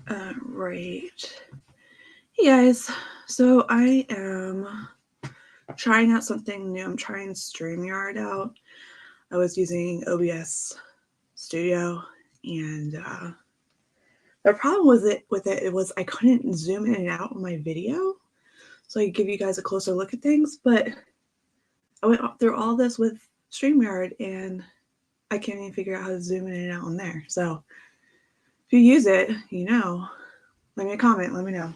Right. Hey guys, so I am trying out something new. I'm trying StreamYard out. I was using OBS Studio, and the problem with it was I couldn't zoom in and out on my video, so I could give you guys a closer look at things. But I went through all this with StreamYard, and I can't even figure out how to zoom in and out on there. So if you use it, leave me a comment. Let me know.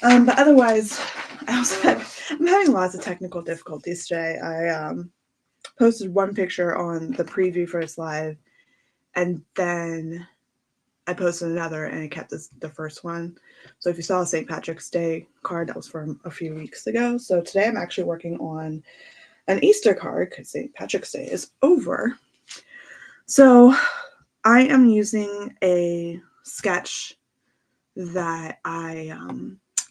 But otherwise, I'm having lots of technical difficulties today. I posted one picture on the preview for this live, and then I posted another, and it kept the first one. So if you saw a St. Patrick's Day card, that was from a few weeks ago. So today I'm actually working on an Easter card because St. Patrick's Day is over. So I am using a sketch that I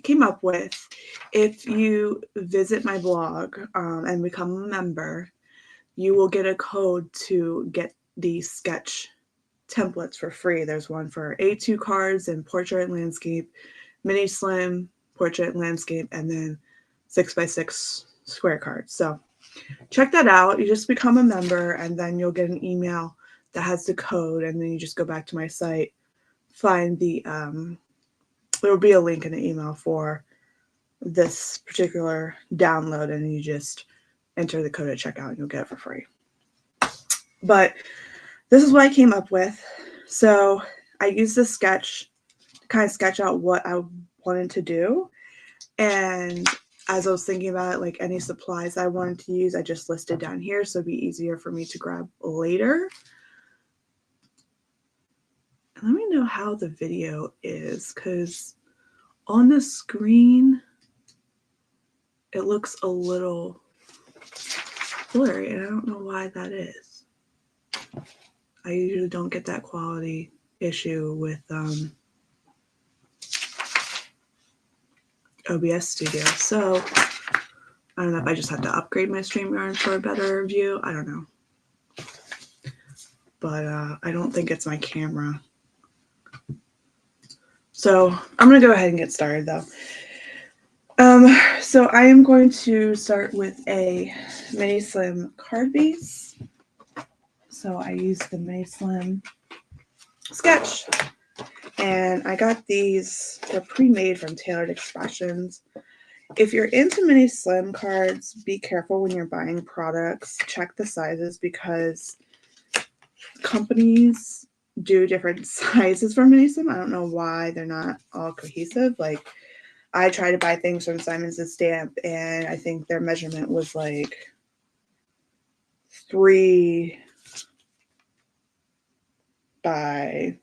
came up with. If you visit my blog and become a member, you will get a code to get these sketch templates for free. There's one for A2 cards and portrait and landscape, mini slim, portrait and landscape, and then 6x6 square cards. So check that out. You just become a member, and then you'll get an email that has the code, and then you just go back to my site, find the there will be a link in the email for this particular download, and you just enter the code at checkout and you'll get it for free. But this is what I came up with. So I used this sketch to kind of sketch out what I wanted to do. And as I was thinking about it, like any supplies I wanted to use, I just listed down here so it'd be easier for me to grab later. And let me know how the video is, because on the screen it looks a little blurry, and I don't know why that is. I usually don't get that quality issue with OBS Studio. So I don't know if I just have to upgrade my StreamYard for a better view. I don't know. But I don't think it's my camera. So I'm going to go ahead and get started though. So I am going to start with a mini slim card base. So I used the mini slim sketch, and I got these, they're pre-made from Tailored Expressions. If you're into mini slim cards, be careful when you're buying products. Check the sizes, because companies do different sizes for mini slim. I don't know why they're not all cohesive. Like, I try to buy things from Simon's and Stamp, and I think their measurement was like 3 by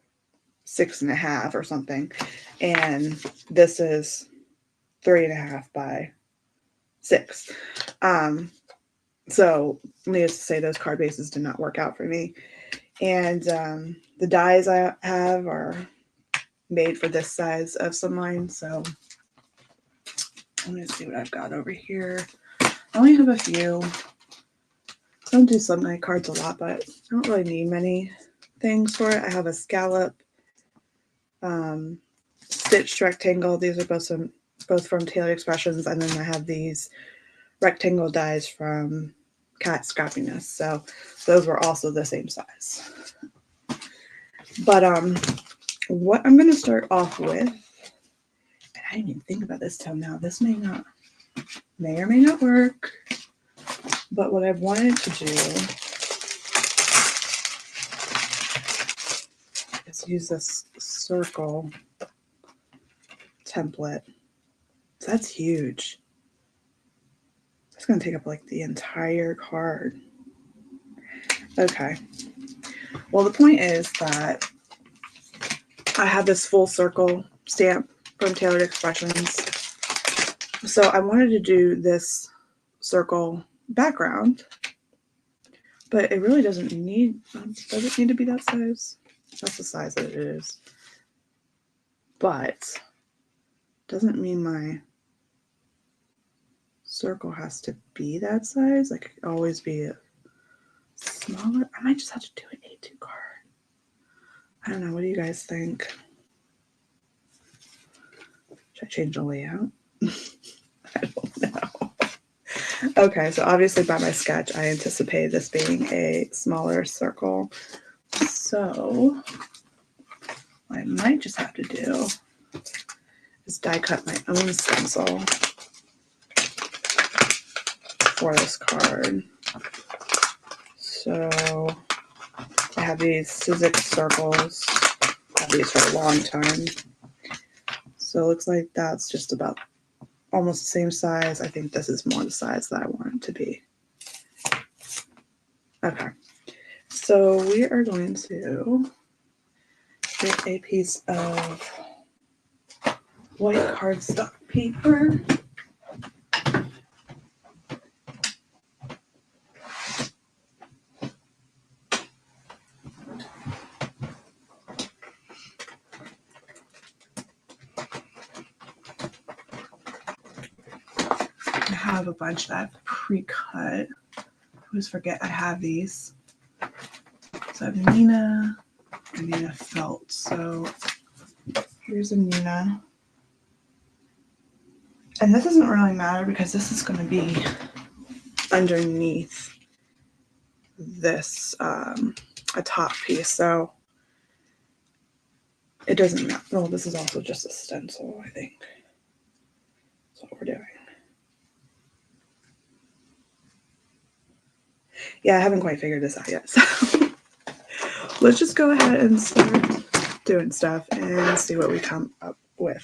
6.5 or something, and this is 3.5 by 6. So needless to say, those card bases did not work out for me. And the dies I have are made for this size of slimline. So I'm going to see what I've got over here. I only have a few. I don't do slimline cards a lot, but I don't really need many things for it. I have a scallop stitched rectangle. These are both from Tailored Expressions, and then I have these rectangle dies from Cat Scrappiness. So those were also the same size. But what I'm going to start off with, and I didn't even think about this till now. This may or may not work. But what I've wanted to do is use this circle template. So that's huge. It's going to take up like the entire card. Okay. Well, the point is that I have this full circle stamp from Tailored Expressions. So I wanted to do this circle background, but it really does it need to be that size? That's the size that it is. But doesn't mean my circle has to be that size. Like, it could always be smaller. I might just have to do an A2 card. I don't know. What do you guys think? Should I change the layout? I don't know. Okay, so obviously by my sketch, I anticipate this being a smaller circle. So what I might just have to do is die cut my own stencil for this card. So I have these Sizzix circles. I've had these for a long time. So it looks like that's just about almost the same size. I think this is more the size that I want it to be. Okay. So we are going to get a piece of white cardstock paper. I have a bunch that I've pre-cut. I always forget I have these. So I have Nina felt. So here's a Nina. And this doesn't really matter because this is going to be underneath this a top piece. So it doesn't matter. Well, this is also just a stencil, I think. That's what we're doing. Yeah, I haven't quite figured this out yet. So let's just go ahead and start doing stuff and see what we come up with.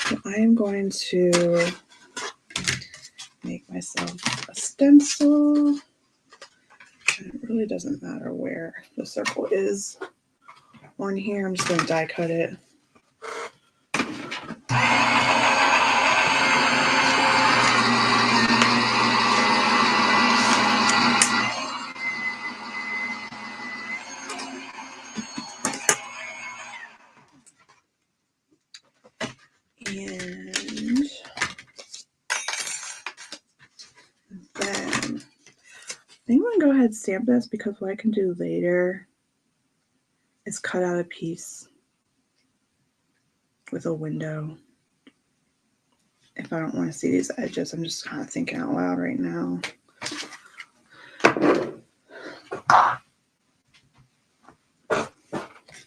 So I am going to make myself a stencil. And it really doesn't matter where the circle is on here. I'm just going to die cut it. And then I think I'm going to go ahead and stamp this because what I can do later is cut out a piece with a window. If I don't want to see these edges, I'm just kind of thinking out loud right now.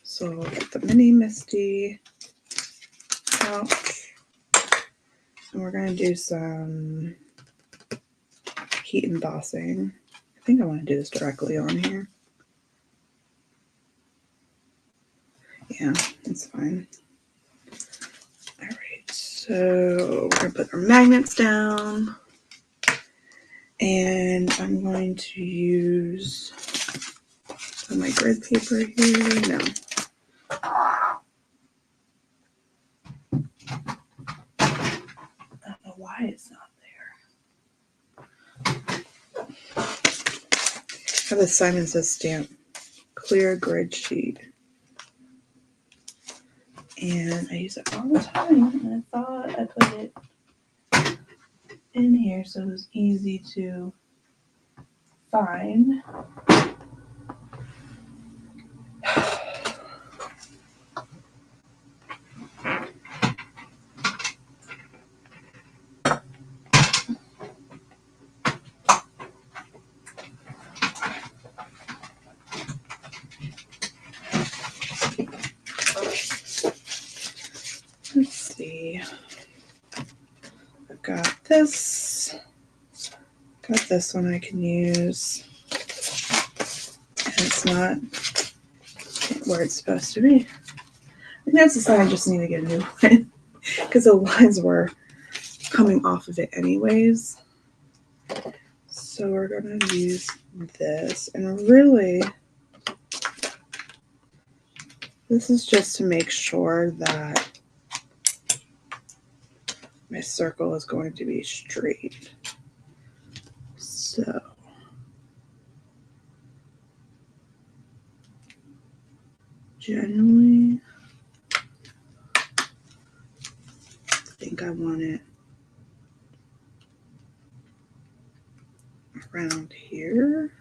So we'll get the mini Misty out. And we're going to do some heat embossing. I think I want to do this directly on here. Yeah, that's fine. All right, so we're going to put our magnets down. And I'm going to use my grid paper here. No. I don't know why it's not there. I have a Simon Says Stamp clear grid sheet. And I use it all the time. And I thought I put it in here so it was easy to find. Let's see. I've got this. Got this one I can use. And it's not where it's supposed to be. I think that's the side I just need to get a new one. Because the lines were coming off of it anyways. So we're going to use this. And really, this is just to make sure that my circle is going to be straight. So generally, I think I want it around here.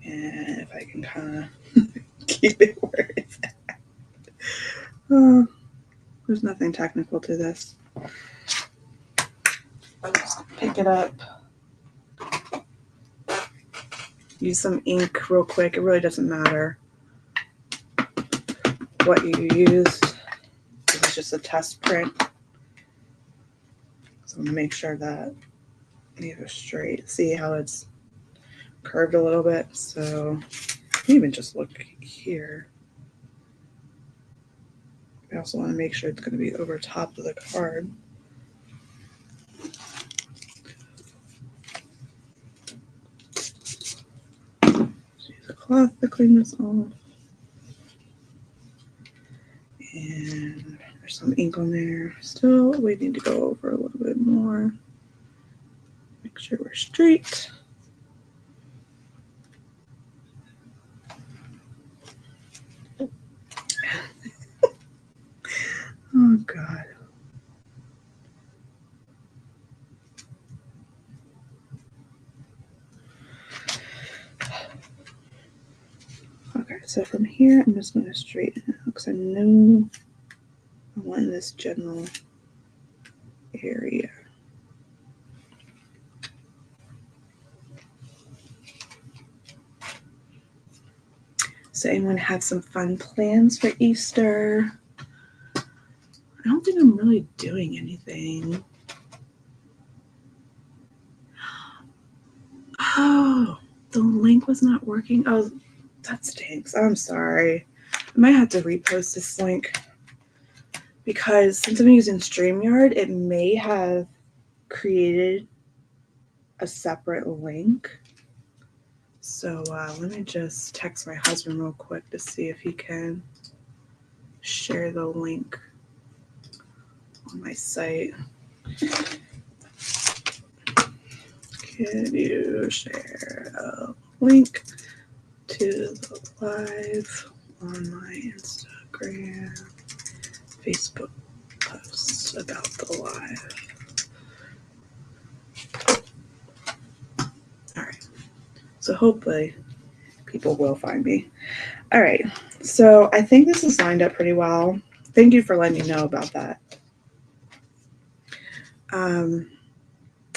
And if I can kind of keep it where it's at. Oh, there's nothing technical to this. I'll just pick it up. Use some ink real quick. It really doesn't matter what you use. This is just a test print. So I'm going to make sure that these are straight. See how it's curved a little bit? So you can even just look here. I also want to make sure it's going to be over top of the card. Use a cloth to clean this off. And there's some ink on there. Still waiting to go over a little bit more. Make sure we're straight. Oh, God. Okay, so from here, I'm just going to straighten it out because I know I want this general area. So anyone have some fun plans for Easter? I don't think I'm really doing anything. Oh, the link was not working. Oh, that stinks. I'm sorry. I might have to repost this link because since I'm using StreamYard, it may have created a separate link. So let me just text my husband real quick to see if he can share the link on my site. Can you share a link to the live on my Instagram, Facebook posts about the live? All right. So hopefully people will find me. All right. So I think this is lined up pretty well. Thank you for letting me know about that.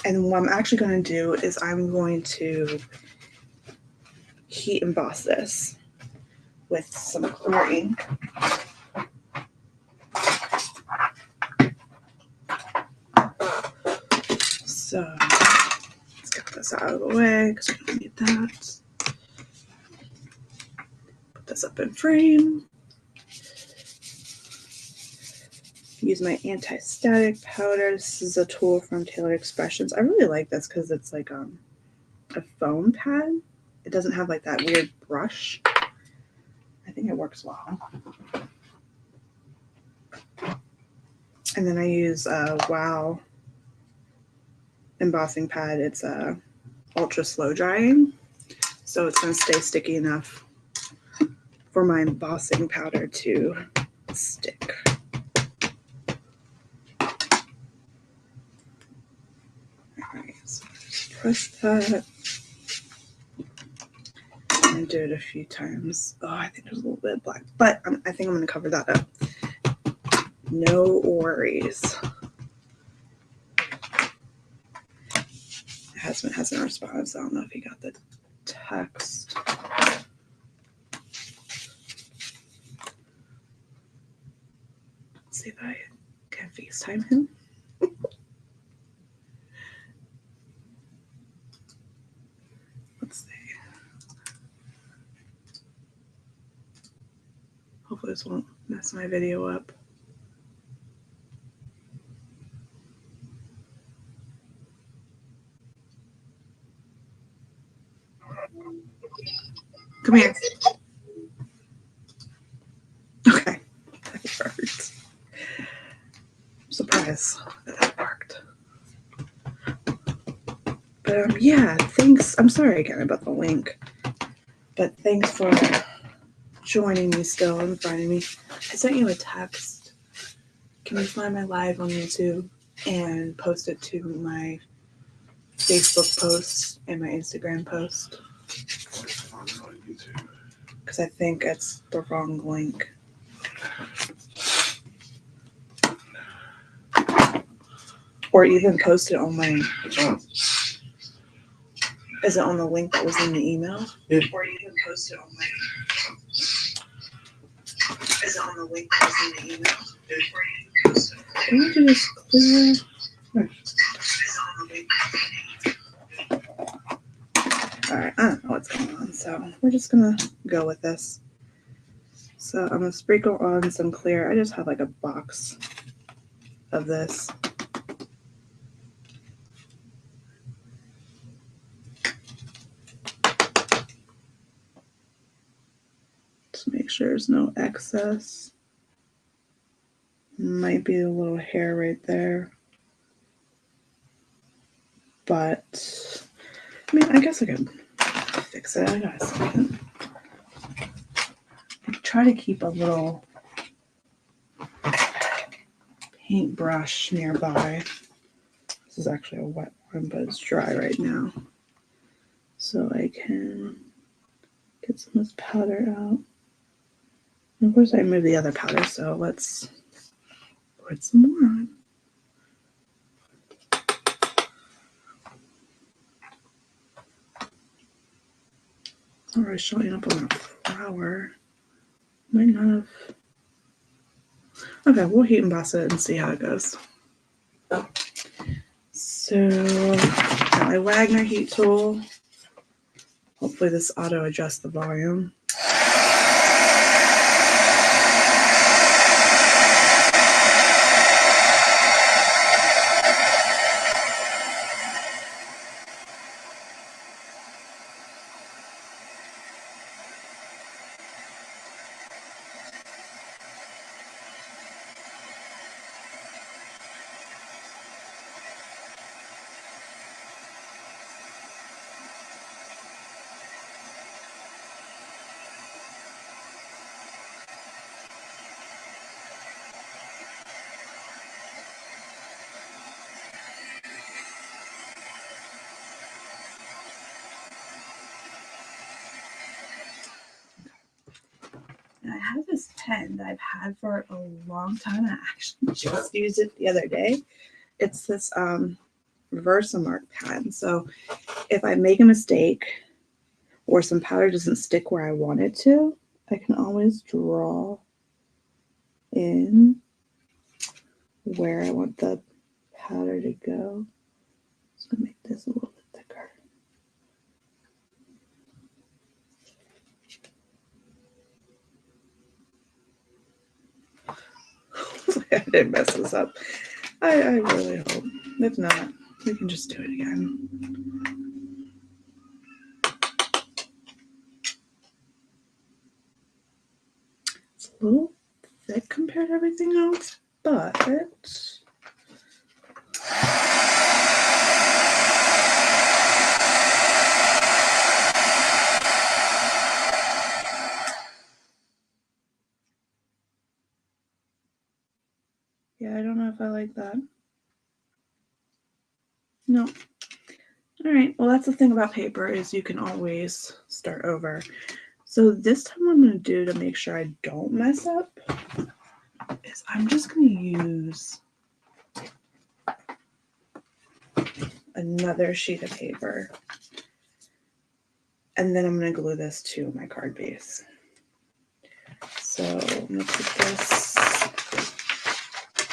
And what I'm actually going to do is I'm going to heat emboss this with some clear ink. So let's get this out of the way because we don't need that. Put this up in frame. Use my anti-static powder. This is a tool from Tailored Expressions. I really like this because it's like a foam pad. It doesn't have like that weird brush. I think it works well. And then I use Wow embossing pad. It's ultra slow drying, so it's going to stay sticky enough for my embossing powder to stick. Alright, so just press that and do it a few times. Oh, I think there's a little bit of black, but I think I'm going to cover that up. No worries. Husband hasn't responded, so I don't know if he got the text. Let's see if I can FaceTime him. Let's see. Hopefully this won't mess my video up. Come here. Okay, that worked. I'm surprised that worked. But yeah, thanks. I'm sorry again about the link, but thanks for joining me still and finding me. I sent you a text. Can you find my live on YouTube and post it to my Facebook post and my Instagram post? because I think it's the wrong link. Or even post it on my. Is it on the link that was in the email? Yeah. Or even post it on my. Is it on the link that was in the email? Or even post it on my. Can we do this clear? Alright, I don't know what's going on, so we're just gonna go with this. So I'm gonna sprinkle on some clear. I just have like a box of this. Just make sure there's no excess. Might be a little hair right there. But, I mean, I guess I could fix it. I got a second. I try to keep a little paintbrush nearby. This is actually a wet one, but it's dry right now. So I can get some of this powder out. And of course, I moved the other powder, so let's put some more on. It's not really showing up on the flower. Might not have. Okay, we'll heat emboss it and see how it goes. So, got my Wagner heat tool. Hopefully this auto adjusts the volume. I have this pen that I've had for a long time. I actually just used it the other day. It's this Versamark pen. So if I make a mistake or some powder doesn't stick where I want it to, I can always draw in where I want the powder to go. Just gonna make this a little bit thicker. I didn't mess this up. I really hope. If not, we can just do it again. It's a little thick compared to everything else, but yeah, I don't know if I like that. No. All right, well, that's the thing about paper is you can always start over. So this time what I'm going to do to make sure I don't mess up is I'm just going to use another sheet of paper. And then I'm going to glue this to my card base. So I'm going to put this,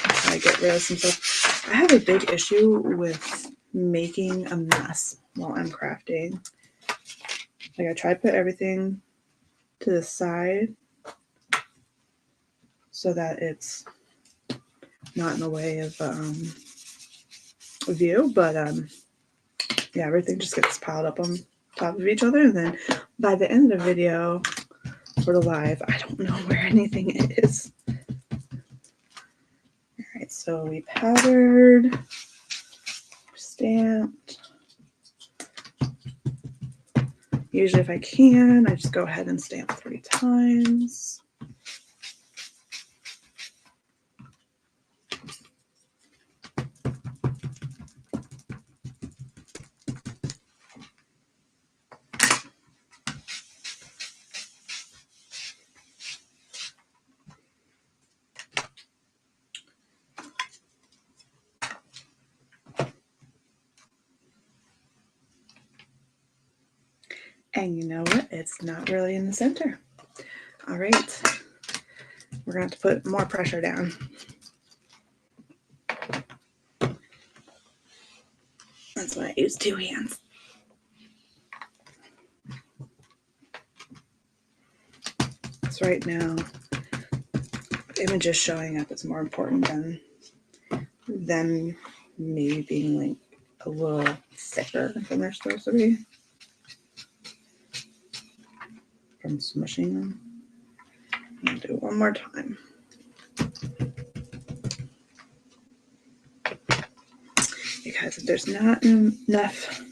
try to get rid of some stuff. I have a big issue with making a mess while I'm crafting. Like I try to put everything to the side so that it's not in the way of view, but yeah, everything just gets piled up on top of each other, and then by the end of the video for the live, I don't know where anything is. All right, so we powdered, stamped. Usually if I can, I just go ahead and stamp 3 times. And you know what? It's not really in the center. All right. We're going to have to put more pressure down. That's why I use 2 hands. So right now, images showing up is more important than maybe being like a little thicker than they're supposed to be from smushing them. I'm going to do it one more time. Because if there's not enough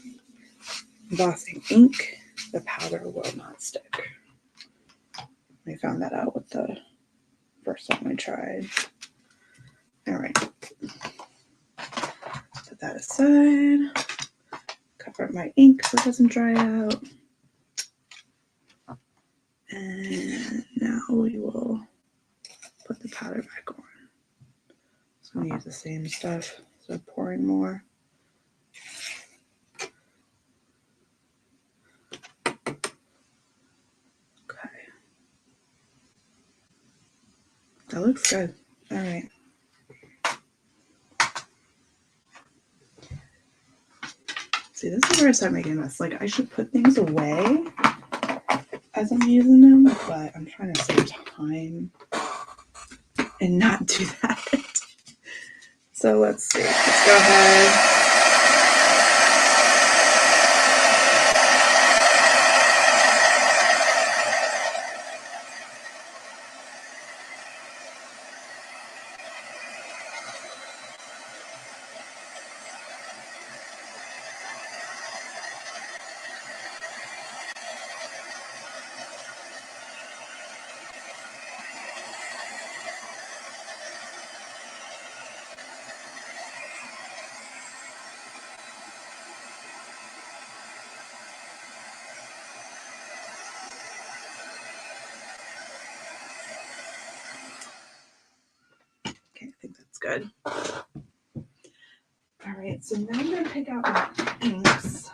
embossing ink, the powder will not stick. I found that out with the first one we tried. All right. Put that aside. Cover my ink so it doesn't dry out. And now we will put the powder back on. So I'm going to use the same stuff. So pouring more. Okay. That looks good. All right. See, this is where I start making a mess. Like, I should put things away as I'm using them, but I'm trying to save time and not do that. So let's see. Let's go ahead. Okay, I think that's good. All right, so now I'm going to pick out my inks.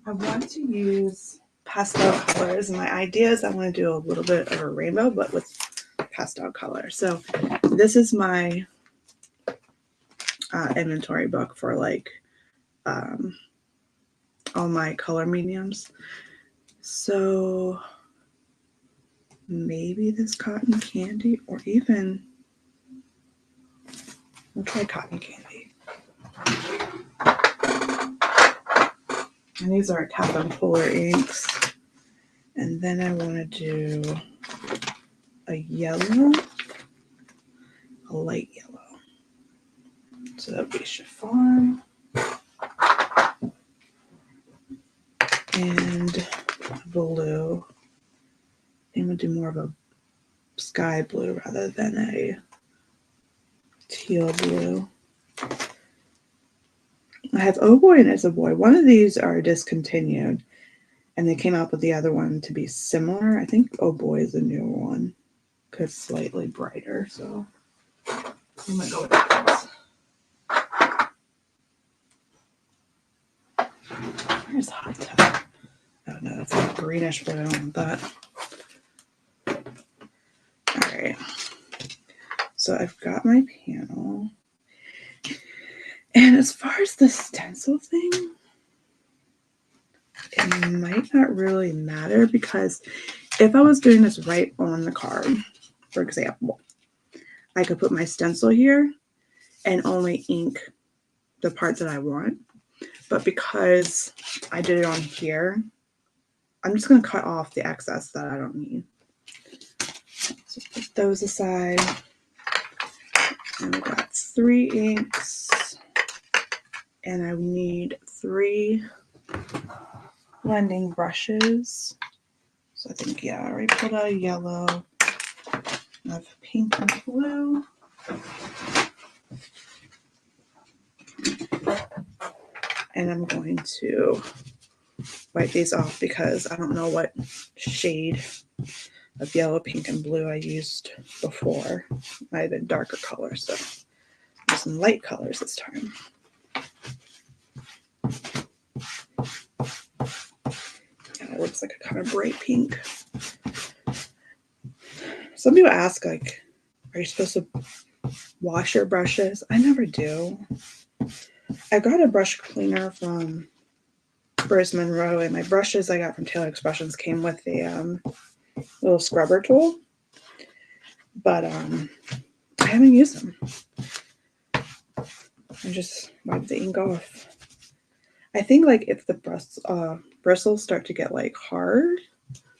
I want to use pastel colors, and my idea is I want to do a little bit of a rainbow, but with pastel color. So this is my inventory book for like all my color mediums. So maybe this cotton candy, or even we'll try cotton candy. And these are Stampin Polar inks. And then I want to do a yellow, a light yellow. So that would be chiffon. And blue. I'm going to do more of a sky blue rather than a teal blue. I have Oh Boy and Is a Boy. One of these are discontinued, and they came out with the other one to be similar. I think Oh Boy is a newer one because it's slightly brighter. So I'm going to go with that. Where's Hot Tub? Oh no, that's like greenish blue. I don't want that. All right. So I've got my panel. And as far as the stencil thing, it might not really matter, because if I was doing this right on the card, for example, I could put my stencil here and only ink the parts that I want. But because I did it on here, I'm just going to cut off the excess that I don't need. So put those aside. And we got 3 inks. And I need 3 blending brushes. So I think, yeah, I already put a yellow. I have pink and blue. And I'm going to wipe these off because I don't know what shade of yellow, pink, and blue I used before. I had a darker color, so there's some light colors this time. It's like a kind of bright pink. Some people ask, like, are you supposed to wash your brushes? I never do. I got a brush cleaner from Bruce Monroe, and my brushes I got from Taylor Expressions came with a little scrubber tool, but I haven't used them. I just wipe the ink off. I think like if the bristles start to get like hard,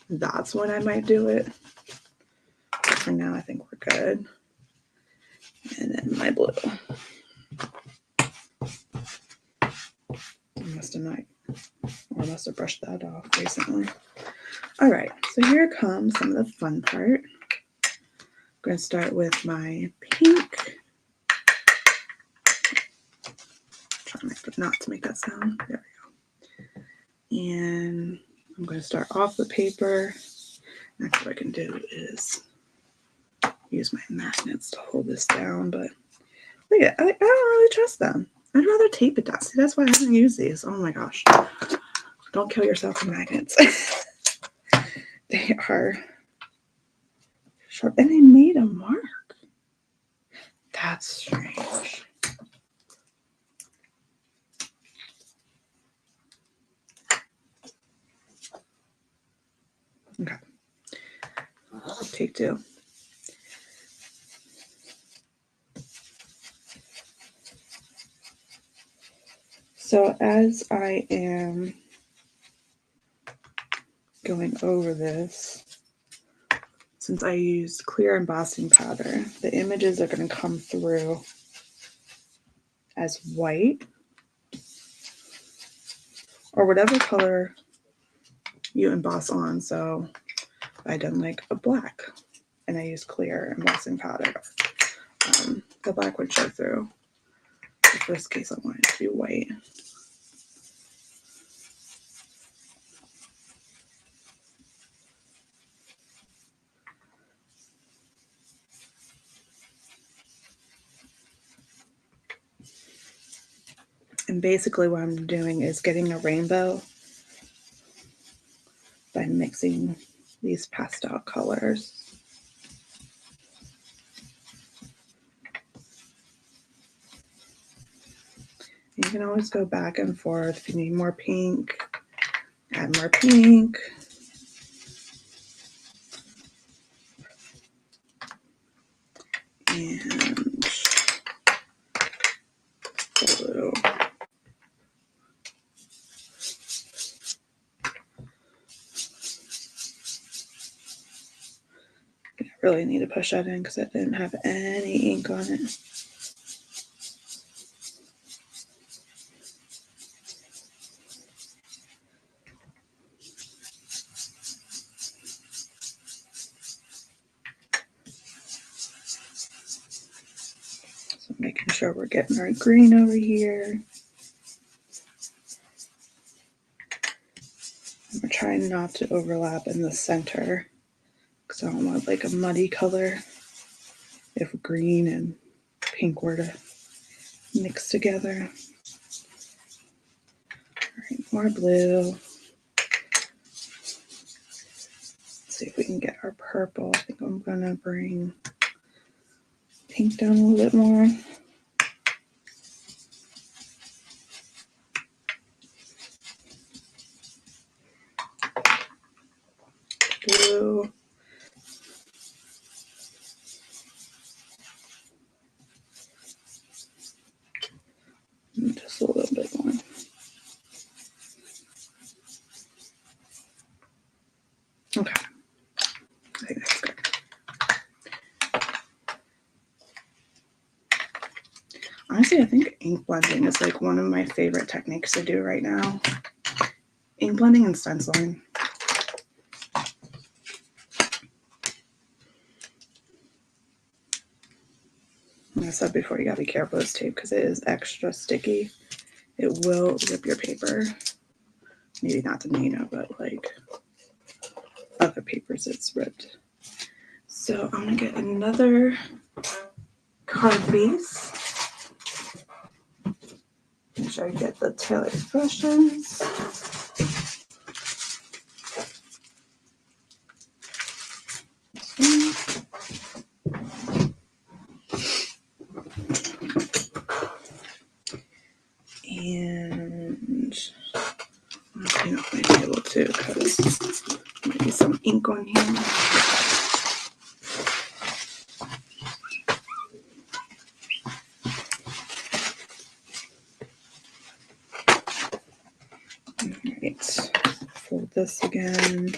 that's when I might do it. But for now, I think we're good. And then my blue. I must have brushed that off recently. All right, so here comes some of the fun part. I'm going to start with my pink. Trying not to make that sound. There we go. And I'm going to start off the paper. Next, what I can do is use my magnets to hold this down. But look at, I don't really trust them. I'd rather tape it down. See, that's why I haven't used these. Oh my gosh. Don't kill yourself with magnets. They are sharp. And they made a mark. That's strange. Okay. Take two. So as I am going over this, since I used clear embossing powder, the images are going to come through as white or whatever color you emboss on. So I done like a black and I used clear embossing powder. The black would show through. The first case I wanted it to be white. And basically what I'm doing is getting a rainbow by mixing these pastel colors. You can always go back and forth. If you need more pink, add more pink. And blue. I really need to push that in because it didn't have any ink on it. So making sure we're getting our green over here. And we're trying not to overlap in the center because I don't want like a muddy color if green and pink were to mix together. All right, more blue. Let's see if we can get our purple. I think I'm gonna bring pink down a little bit more. Blue. And just a little bit more. Okay. I think that's good. Honestly, I think ink blending is like one of my favorite techniques to do right now. Ink blending and stenciling. Like I said before, you gotta be careful with this tape because it is extra sticky. It will rip your paper. Maybe not the Nino, but like other papers it's ripped. So I'm gonna get another card base. Make sure I get the Taylor Expressions. And I'm going to clean up my table too because there might be some ink on here. Alright, fold this again.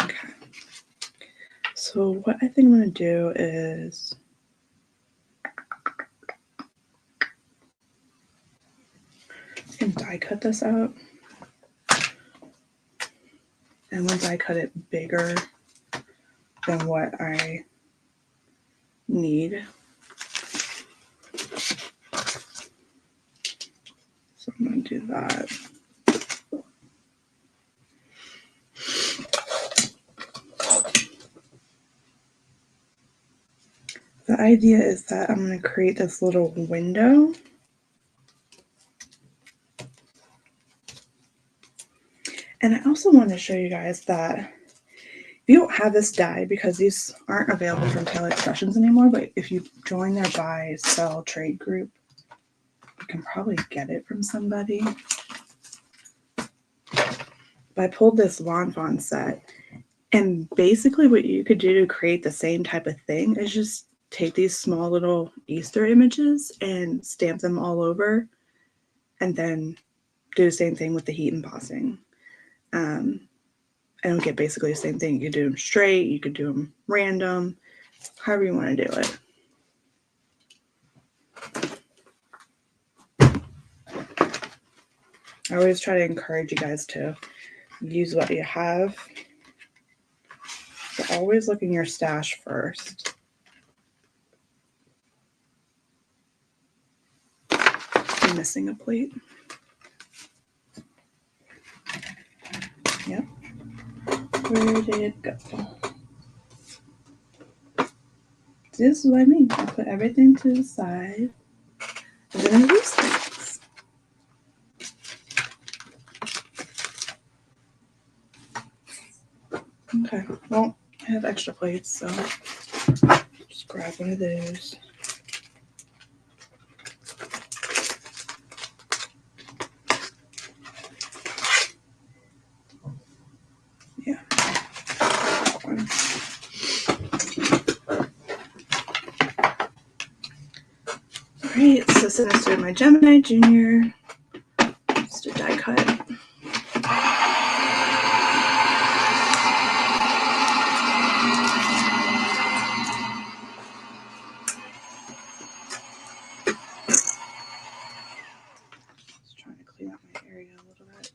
Okay. So what I think I'm going to do is I can die cut this out. And once I cut it bigger than what I need, so I'm going to do that. The idea is that I'm going to create this little window. And I also want to show you guys that if you don't have this die, because these aren't available from Taylor Expressions anymore, but if you join their buy, sell, trade group, you can probably get it from somebody. But I pulled this Fawn set, and basically what you could do to create the same type of thing is just take these small little Easter images and stamp them all over, and then do the same thing with the heat embossing. And it'll get basically the same thing. You could do them straight, you could do them random, however you want to do it. I always try to encourage you guys to use what you have. But always look in your stash first. I'm missing a plate. Yep. Where did it go? This is what I mean. I put everything to the side. And then I lose things. Okay. Well, I have extra plates, so just grab one of those. Yeah. Alright, so since I started my Gemini Junior, just a die cut. Just trying to clean up my area a little bit.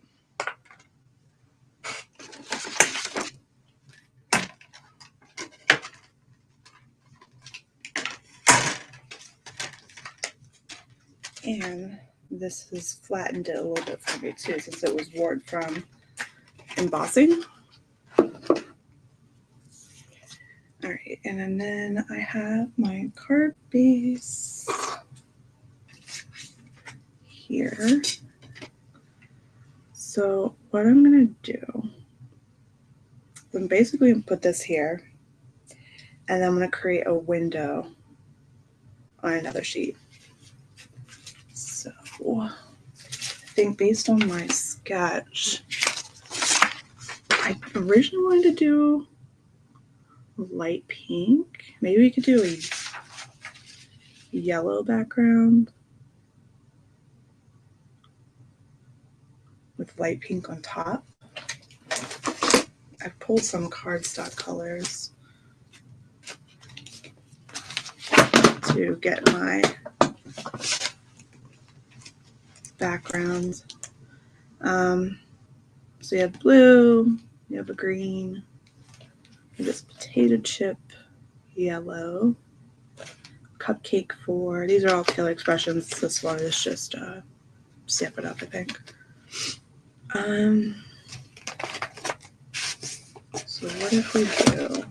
And this has flattened it a little bit for me too, since it was worn from embossing. Alright, and then I have my card base here. So what I'm going to do, I'm basically going to put this here, and then I'm going to create a window on another sheet. So I think based on my sketch, I originally wanted to do light pink. Maybe we could do a yellow background with light pink on top. I've pulled some cardstock colors to get my background. So you have blue, you have a green, this potato chip yellow, cupcake 4. These are all Taylor Expressions. This one is just Stamp It Up, I think. So what if we do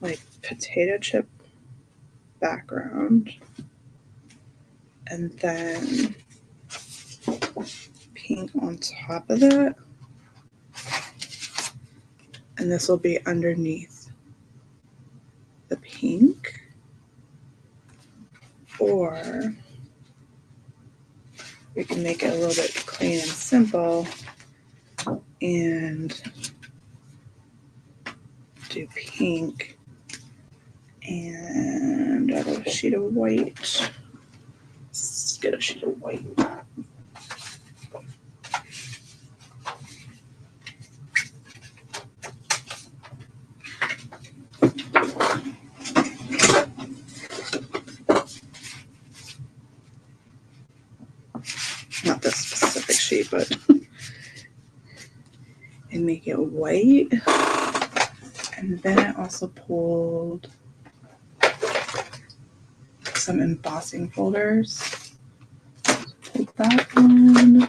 like potato chip background, and then pink on top of that, and this will be underneath the pink. Or we can make it a little bit clean and simple and do pink and a sheet of white. Let's get a sheet of white. Not this specific sheet, but and make it white. And then I also pulled some embossing folders. Pull that one.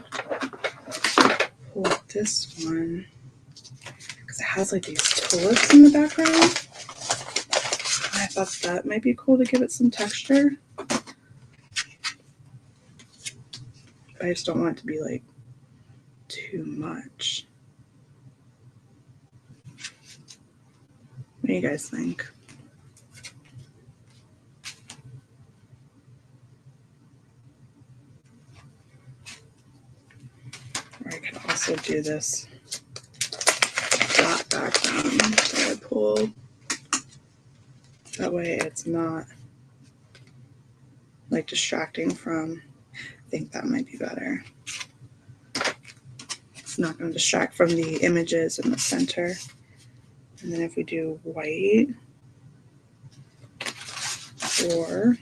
Pull this one because it has like these tulips in the background. I thought that might be cool to give it some texture. I just don't want it to be like too much. What do you guys think? Or I could also do this flat background that I pulled. That way it's not like distracting from, I think that might be better. It's not going to distract from the images in the center. And then if we do white or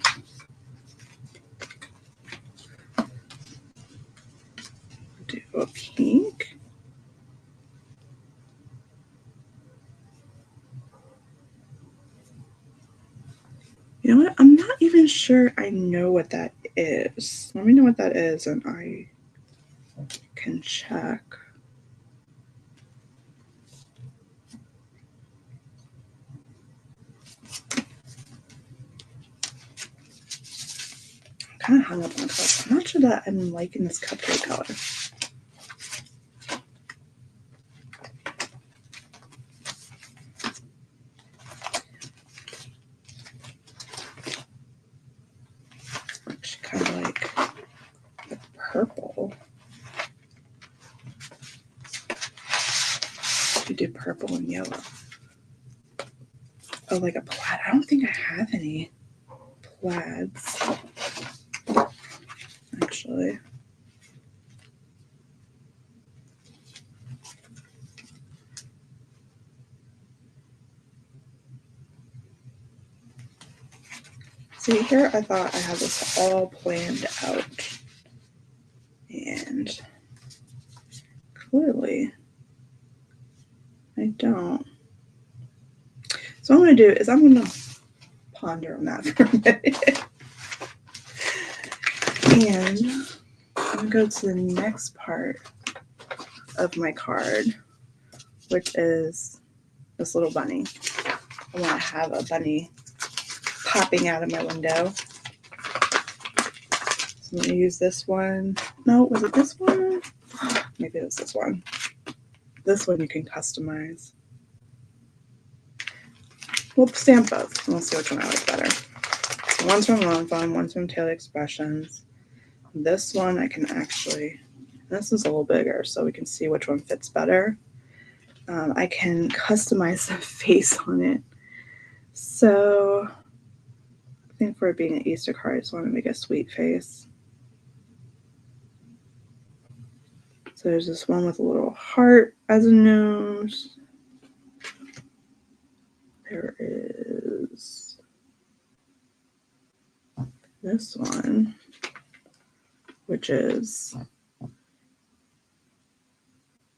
do a pink. You know what? I'm not even sure I know what that is. Let me know what that is and I can check. I'm kind of hung up on color. I'm not sure that I'm liking this cupcake color. Actually, kind of like the purple. We do purple and yellow. Oh, like a plaid. I don't think I have any plaids, actually. See, here I thought I had this all planned out, and clearly I don't. So what I'm going to do is I'm going to ponder on that for a minute. And I'm going to go to the next part of my card, which is this little bunny. I want to have a bunny popping out of my window. So I'm going to use this one. No, was it this one? Maybe it was this one. This one you can customize. We'll stamp both and we'll see which one I like better. So one's from Long Fawn, one's from Tailored Expressions. This one I can actually, this is a little bigger so we can see which one fits better. I can customize the face on it. So I think for it being an Easter card, I just want to make a sweet face. So there's this one with a little heart as a nose. There is this one, which is,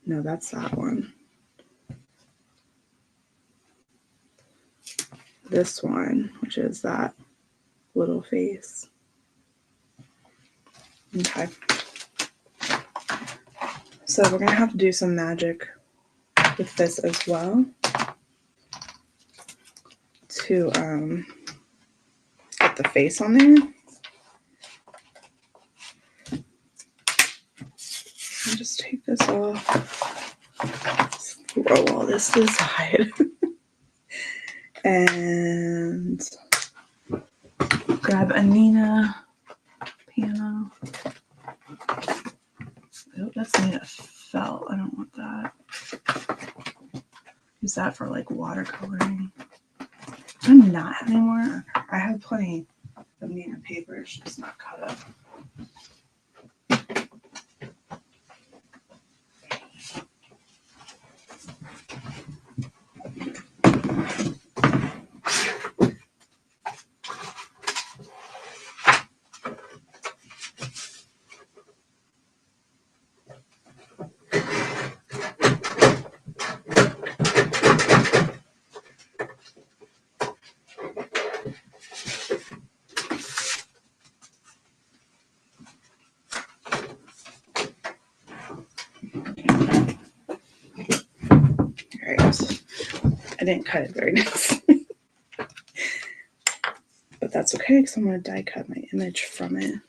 no, that's that one. This one, which is that little face. Okay. So we're going to have to do some magic with this as well to get put the face on there. I'll just take this off, throw all this to the side, and grab a Nina panel. Oh, that's made of felt. I don't want that. Use that for like watercoloring. I'm not have any more. I have plenty of Nina paper. It's just not cut up. I didn't cut it very nicely, but that's okay because I'm going to die cut my image from it.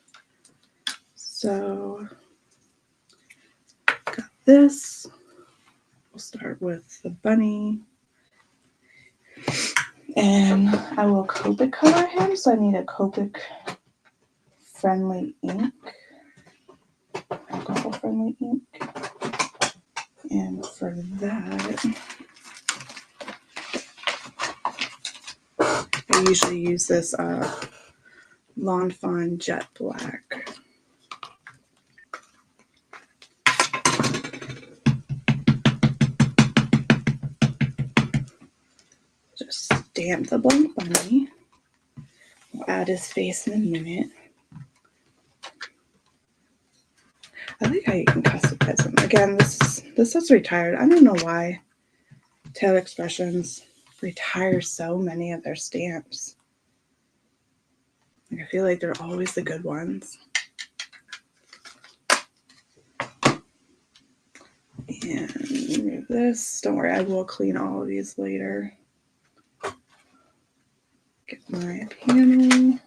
So, got this. We'll start with the bunny, and I will Copic color him. So I need a Copic friendly ink, alcohol friendly ink, and for that, I usually use this Fawn Jet Black. Just stamp the blank bunny. We'll add his face in a minute. I like how you can customize them. Again, this is retired. I don't know why Tail Expressions retire so many of their stamps. Like, I feel like they're always the good ones. And remove this. Don't worry, I will clean all of these later. Get my panel.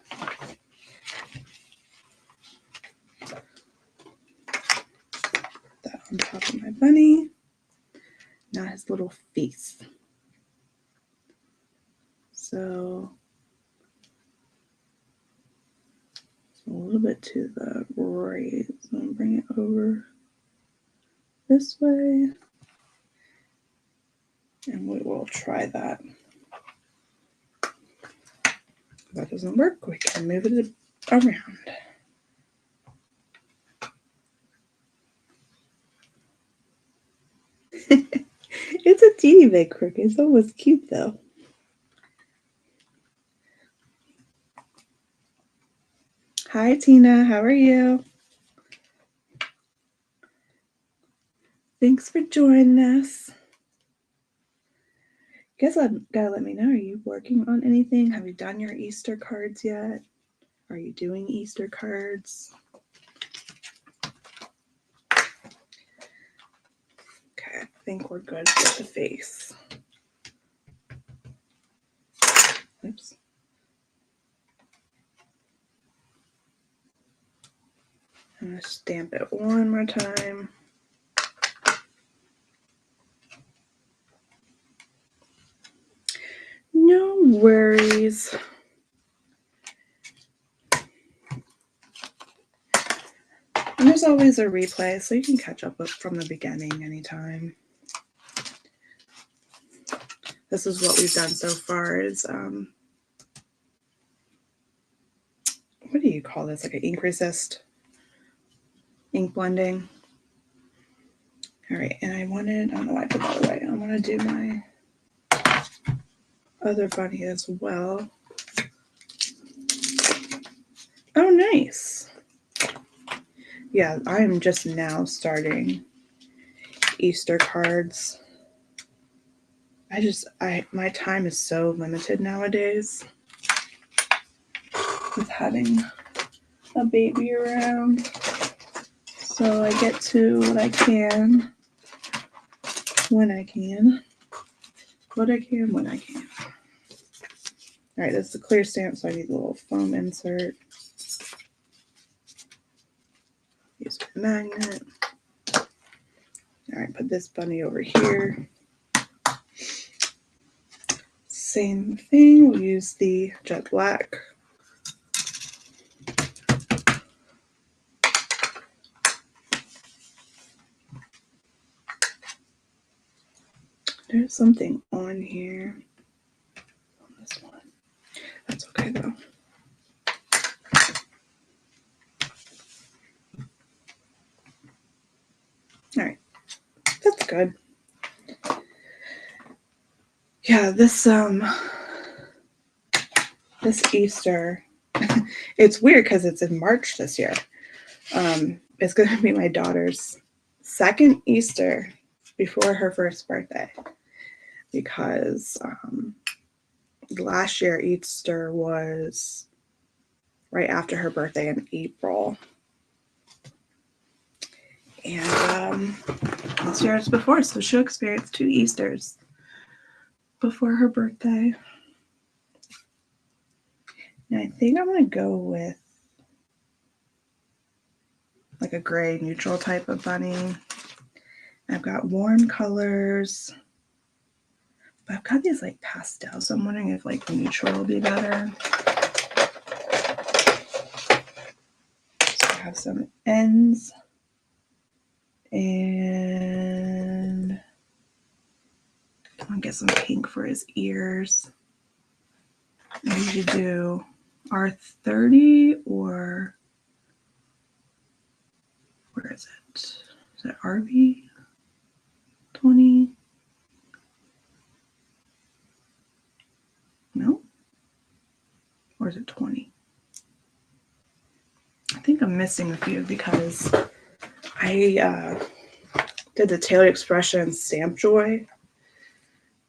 That on top of my bunny. Now his little face. So a little bit to the right. So I'm bring it over this way. And we will try that. If that doesn't work, we can move it around. It's a teeny bit crooked. It's almost cute though. Hi Tina, how are you? Thanks for joining us. You guys gotta let me know. Are you working on anything? Have you done your Easter cards yet? Are you doing Easter cards? Okay, I think we're good with the face. Oops. I'm gonna stamp it one more time. No worries. And there's always a replay, so you can catch up from the beginning anytime. This is what we've done so far is, what do you call this? Like an ink resist, ink blending. All right, and I don't know why I put that away. I want to do my other bunny as well. Oh, nice. Yeah, I'm just now starting Easter cards. My time is so limited nowadays with having a baby around. So I get to what I can when I can. What I can when I can. All right, this is a clear stamp, so I need a little foam insert. Use a magnet. All right, put this bunny over here. Same thing, we'll use the jet black. There's something on here. On this one. That's okay though. All right, that's good. Yeah, this Easter, it's weird because it's in March this year. It's going to be my daughter's second Easter before her first birthday, because last year Easter was right after her birthday in April. And this year is before, so she'll experience 2 Easters before her birthday. And I think I'm going to go with like a gray neutral type of bunny. I've got warm colors, but I've got these like pastels, so I'm wondering if like neutral will be better. So I have some ends, and I'm gonna get some pink for his ears. Maybe you do R30 or where is it? Is it RV 20? No? Or is it 20? I think I'm missing a few because I did the Tailored Expression Stamp Joy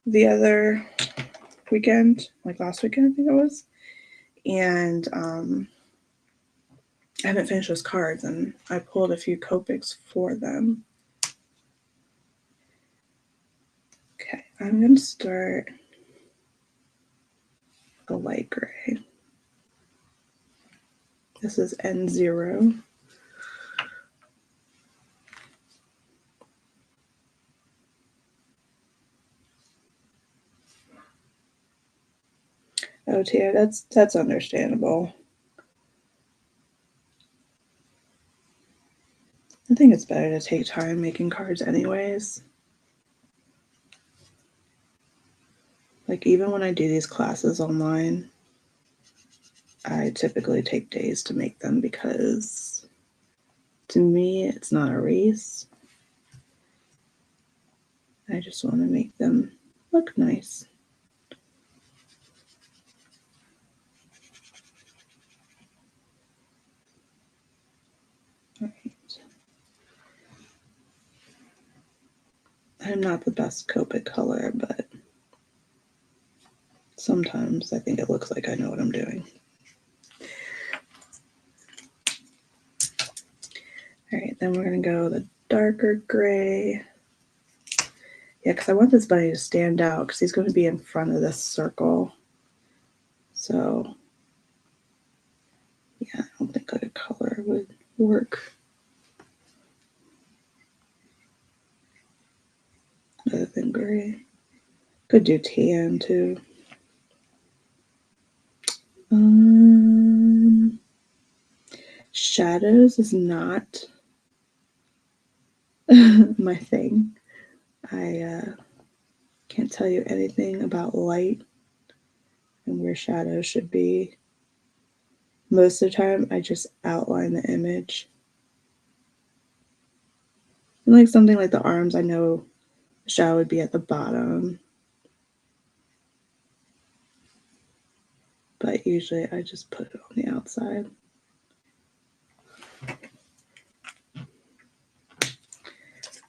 the other weekend, like last weekend, I think it was. And I haven't finished those cards, and I pulled a few Copics for them. Okay, I'm going to start the light gray. This is N0. Oh, Tia, that's understandable. I think it's better to take time making cards anyways. Like even when I do these classes online, I typically take days to make them because to me, it's not a race. I just want to make them look nice. All right. I'm not the best Copic color, but sometimes I think it looks like I know what I'm doing. All right, then we're going to go the darker gray. Yeah, because I want this bunny to stand out because he's going to be in front of this circle. So, yeah, I don't think like a color would work. Other than gray. Could do tan too. Shadows is not my thing. I can't tell you anything about light and where shadows should be. Most of the time, I just outline the image. And like something like the arms, I know the shadow would be at the bottom. But usually I just put it on the outside.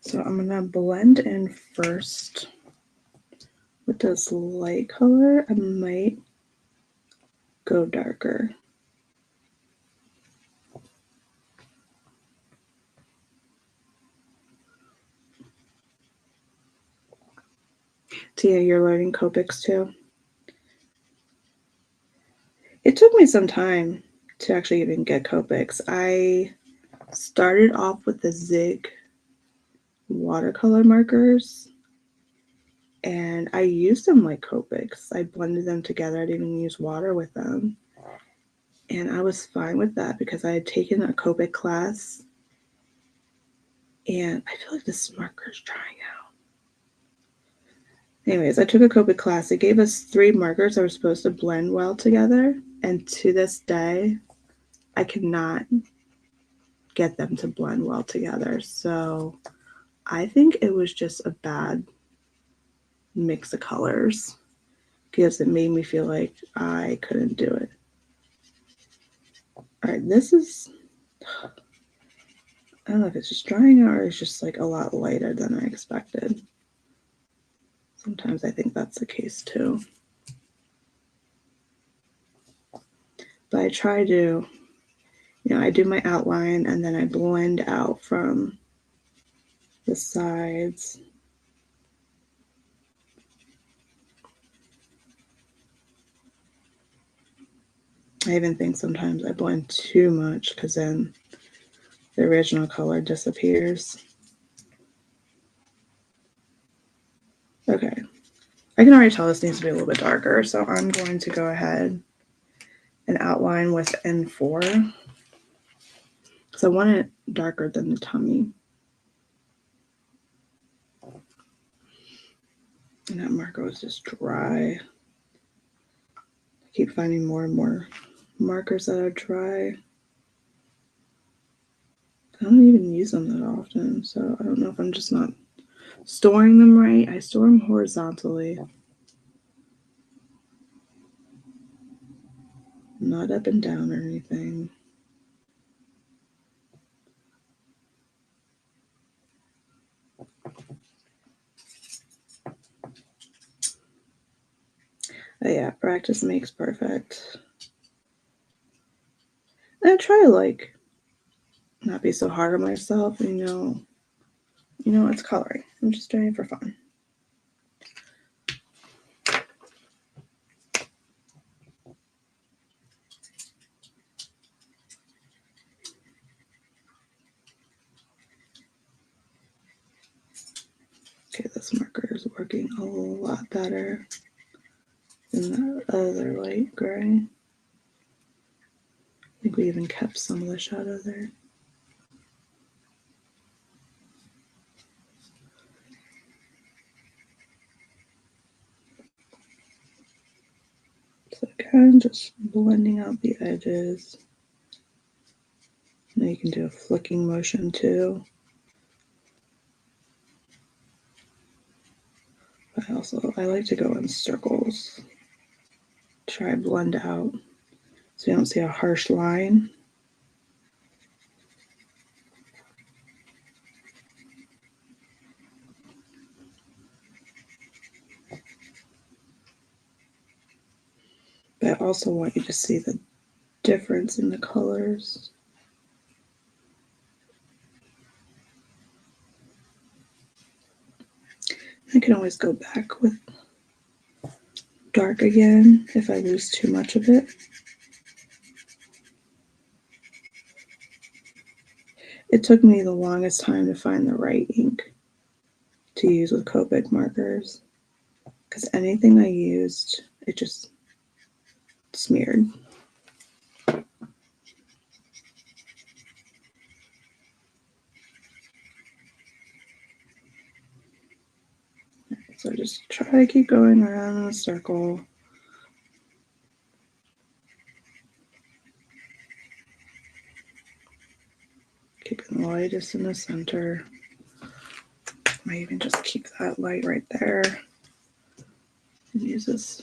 So I'm going to blend in first with this light color. I might go darker. Tia, you're learning Copics too? It took me some time to actually even get Copics. I started off with the Zig watercolor markers, and I used them like Copics. I blended them together. I didn't even use water with them. And I was fine with that because I had taken a Copic class, and I feel like this marker is drying out. Anyways, I took a Copic class. It gave us 3 markers that were supposed to blend well together, and to this day, I cannot get them to blend well together. So I think it was just a bad mix of colors because it made me feel like I couldn't do it. All right, this is, I don't know if it's just drying out or it's just like a lot lighter than I expected. Sometimes I think that's the case too. But I try to, I do my outline and then I blend out from the sides. I even think sometimes I blend too much because then the original color disappears. Okay, I can already tell this needs to be a little bit darker, so I'm going to go ahead and outline with N4 because I want it darker than the tummy. And that marker was just dry. I keep finding more and more markers that are dry. I don't even use them that often, so I don't know if I'm just not storing them right. I store them horizontally, not up and down or anything. But yeah, practice makes perfect. And I try to like not be so hard on myself, it's coloring. I'm just doing it for fun. Okay, this marker is working a lot better than that other light gray. I think we even kept some of the shadow there. So kind of just blending out the edges. Now you can do a flicking motion too. I like to go in circles. Try blend out so you don't see a harsh line. But I also want you to see the difference in the colors. I can always go back with dark again if I lose too much of it. It took me the longest time to find the right ink to use with Copic markers because anything I used, it just smeared. So just try to keep going around in a circle. Keeping the lightest in the center. Might even just keep that light right there. And use this.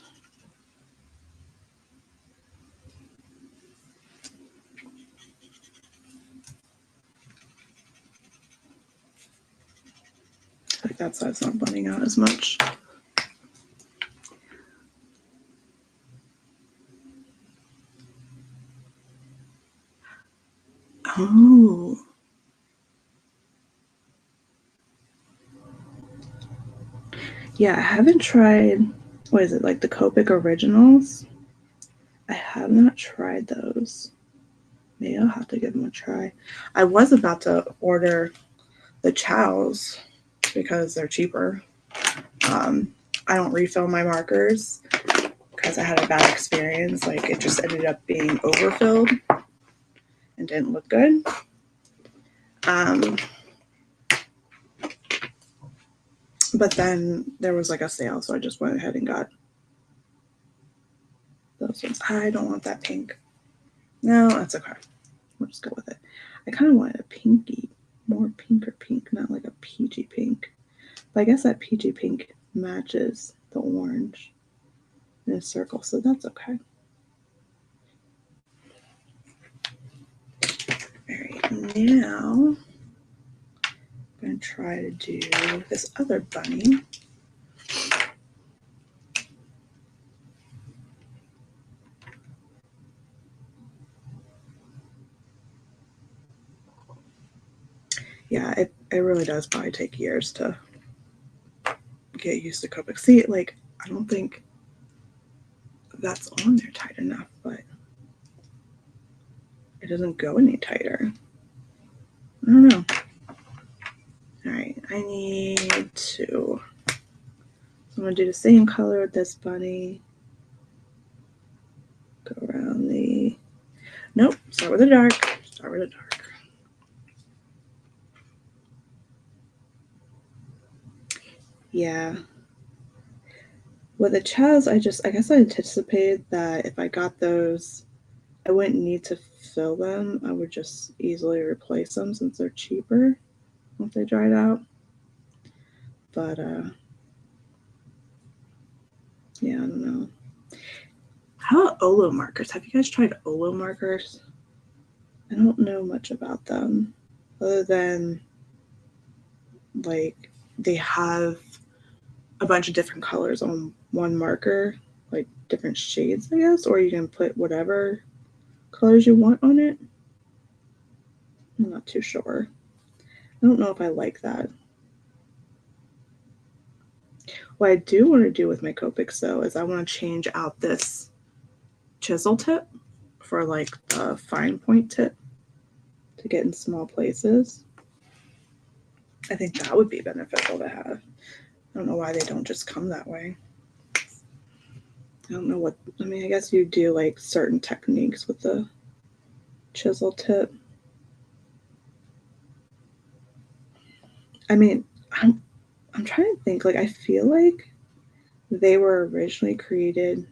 Like that side's not blending out as much. Oh. Yeah, I haven't tried, what is it, like the Copic Originals? I have not tried those. Maybe I'll have to give them a try. I was about to order the chows because they're cheaper. I don't refill my markers because I had a bad experience. Like it just ended up being overfilled and didn't look good. But then there was like a sale, so I just went ahead and got those ones. I don't want that pink. No, that's okay. We'll just go with it. I kind of wanted a pinky, more pinker pink, not like a peachy pink. But I guess that peachy pink matches the orange in a circle, so that's okay. All right, now I'm going to try to do this other bunny. Yeah, it really does probably take years to get used to Copic. See, like, I don't think that's on there tight enough, but it doesn't go any tighter. I don't know. All right, I need to. So I'm going to do the same color with this bunny. Go around the. Nope, start with the dark. Start with the dark. Yeah. With the chows, I guess I anticipated that if I got those, I wouldn't need to fill them. I would just easily replace them since they're cheaper once they dried out. But yeah, I don't know. How about Olo markers? Have you guys tried Olo markers? I don't know much about them other than like they have a bunch of different colors on one marker, like different shades, I guess, or you can put whatever colors you want on it. I'm not too sure. I don't know if I like that. What I do want to do with my Copics though is I want to change out this chisel tip for like the fine point tip to get in small places. I think that would be beneficial to have. I don't know why they don't just come that way. I don't know what, I mean, I guess you do like certain techniques with the chisel tip. I mean, I'm trying to think, like, I feel like they were originally created,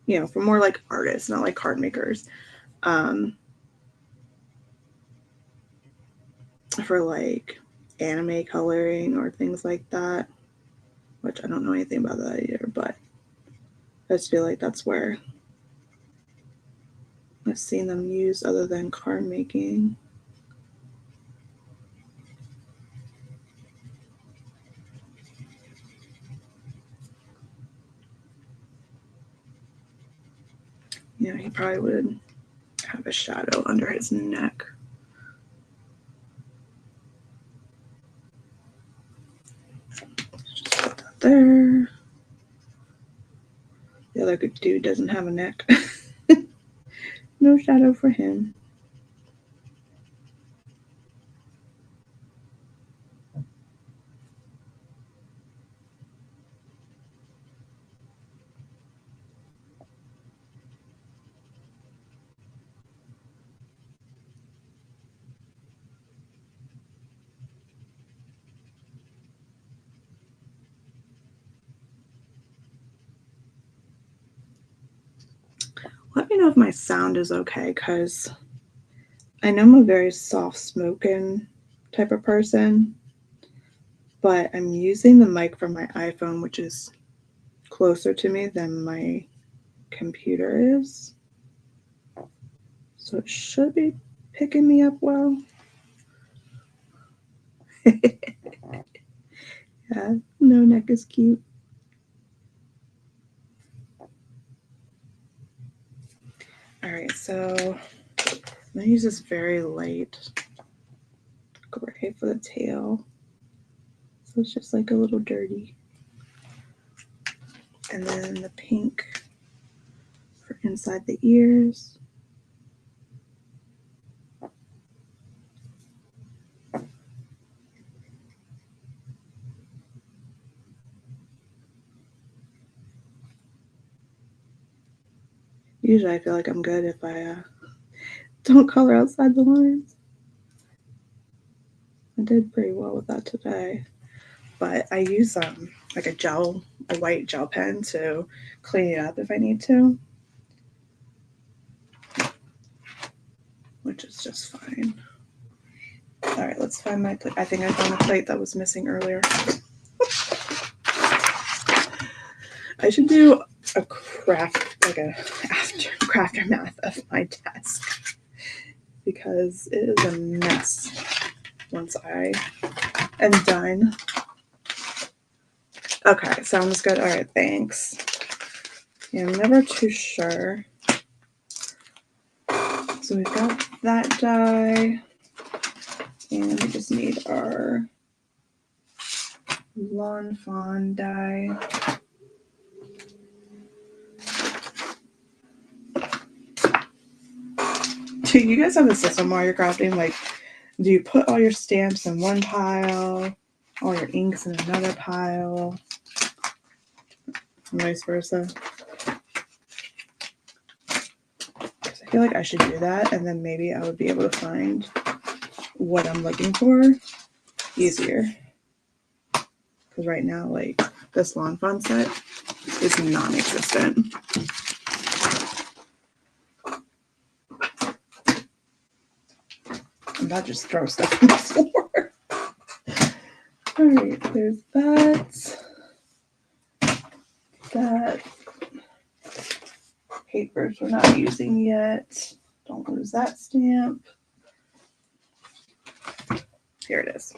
you know, for more like artists, not like card makers. For like anime coloring or things like that, which I don't know anything about that either, but I just feel like that's where I've seen them used other than card making. Yeah, he probably would have a shadow under his neck. Just put that there. The other dude doesn't have a neck. No shadow for him. Let me know if my sound is okay, because I know I'm a very soft-spoken type of person, but I'm using the mic from my iPhone, which is closer to me than my computer is. So it should be picking me up well. Yeah, no neck is cute. All right, so I'm gonna use this very light gray for the tail. So it's just like a little dirty. And then the pink for inside the ears. Usually I feel like I'm good if I don't color outside the lines. I did pretty well with that today. But I use like a white gel pen to clean it up if I need to. Which is just fine. All right, let's find my plate. I think I found a plate that was missing earlier. I should do a craft, like a aftermath of my desk because it is a mess once I am done. Okay, sounds good. All right, thanks. Yeah, I'm never too sure. So we've got that die, and we just need our Lawn Fawn die. Do you guys have a system while you're crafting? Like, do you put all your stamps in one pile, all your inks in another pile, and vice versa? Because I feel like I should do that, and then maybe I would be able to find what I'm looking for easier. Because right now, like, this Lawn Fawn set is non-existent. I'm about to just throw stuff on the floor. All right, there's that. That papers we're not using yet. Don't lose that stamp. Here it is.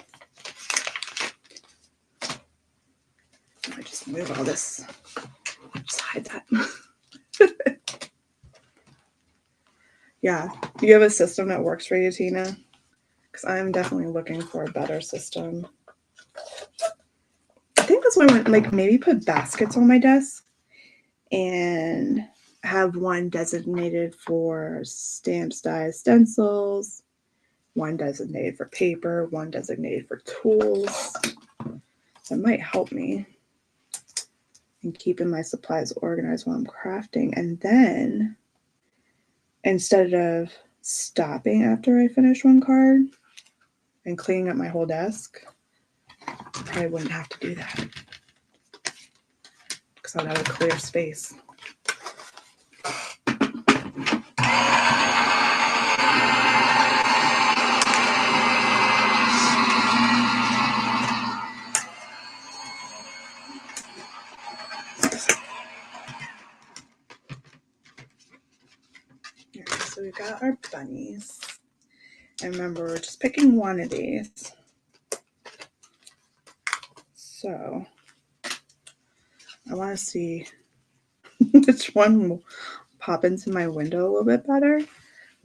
I just move all this. Just hide that. Yeah. Do you have a system that works for you, Tina? Because I'm definitely looking for a better system. I think that's why I went, like, maybe put baskets on my desk and have one designated for stamps, dies, stencils, one designated for paper, one designated for tools. That might help me in keeping my supplies organized while I'm crafting. And then instead of stopping after I finish one card and cleaning up my whole desk, I probably wouldn't have to do that because I would have a clear space. So we got our bunnies. And remember, we're just picking one of these. So I want to see which one will pop into my window a little bit better,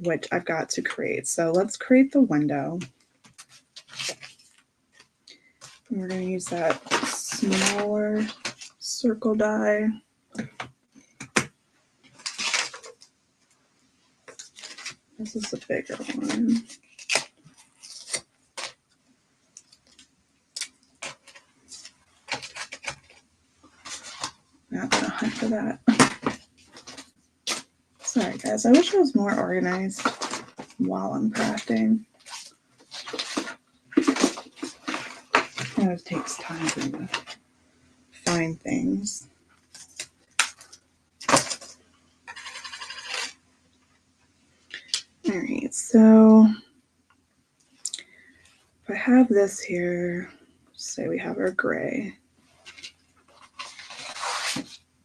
which I've got to create. So let's create the window. And we're going to use that smaller circle die. This is a bigger one. Not gonna hunt for that. Sorry guys, I wish I was more organized while I'm crafting. It takes time for me to find things. Alright, so if I have this here, say we have our gray.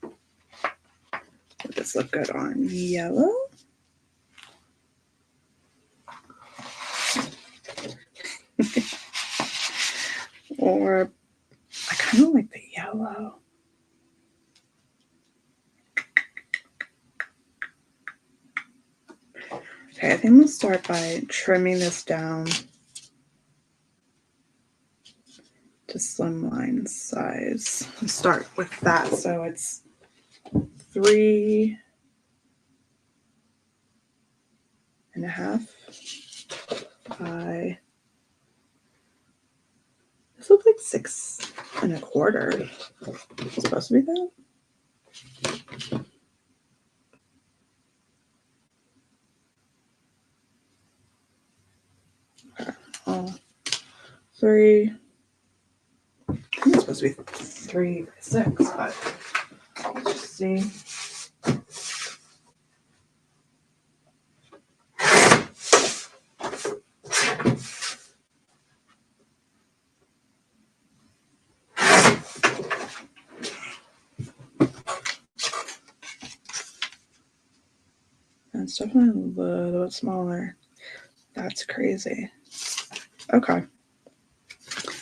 Would this look good on yellow? Or I kind of like the yellow. Okay, I think we'll start by trimming this down to slimline size. I'll start with that so it's 3 by, this looks like 6 1/4. It's supposed to be that. Okay. 3. I think it's supposed to be 3 by 6, but let's just see. It's definitely a little bit smaller. That's crazy. Okay.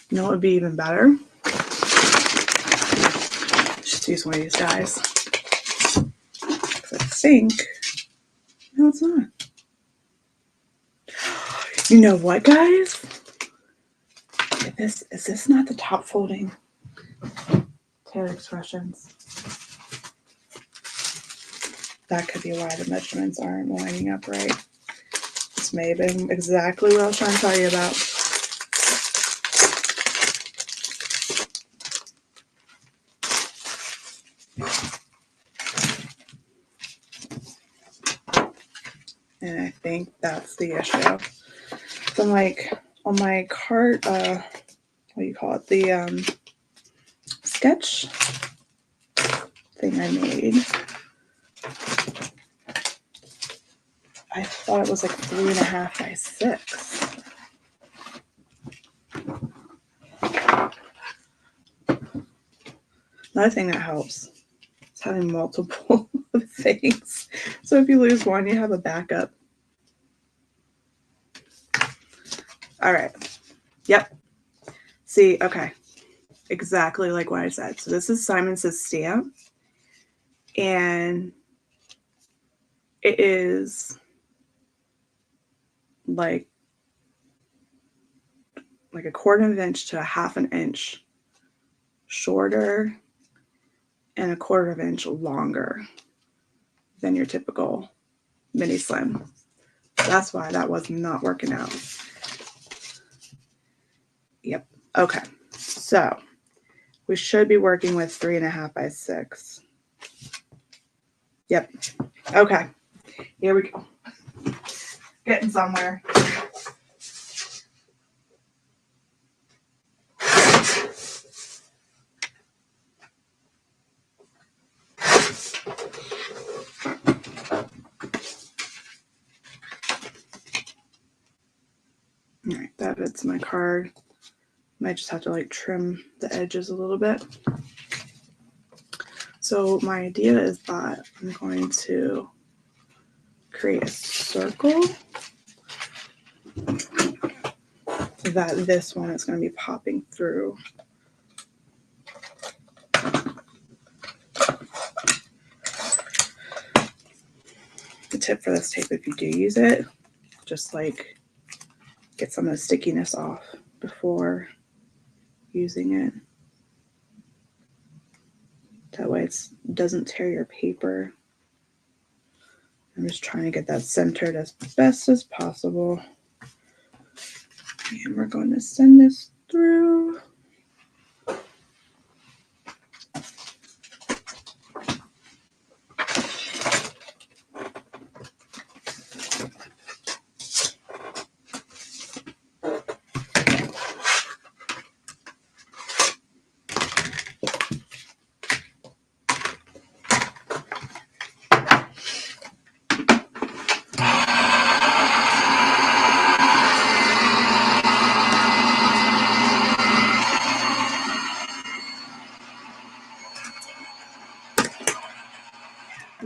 You know what would be even better? Just use one of these guys. I think. No, it's not. You know what, guys? Is this not the top folding tail expressions? That could be why the measurements aren't lining up right. This may have been exactly what I was trying to tell you about. And I think that's the issue. So like on my cart, what do you call it? The sketch thing I made, I thought it was like 3.5 by 6. Another thing that helps is having multiple things. So if you lose one, you have a backup. All right. Yep. See, okay. Exactly like what I said. So this is Simon Says stamp. And it is like a 1/4 inch to a 1/2 inch shorter and a 1/4 inch longer than your typical mini slim. That's why that was not working out. Yep. Okay. So we should be working with 3.5 by 6. Yep. Okay. Here we go. Getting somewhere. All right, that fits my card. Might just have to like trim the edges a little bit. So my idea is that I'm going to create a circle so that this one is going to be popping through. The tip for this tape, if you do use it, just like get some of the stickiness off before using it. That way it doesn't tear your paper. I'm just trying to get that centered as best as possible. And we're going to send this through.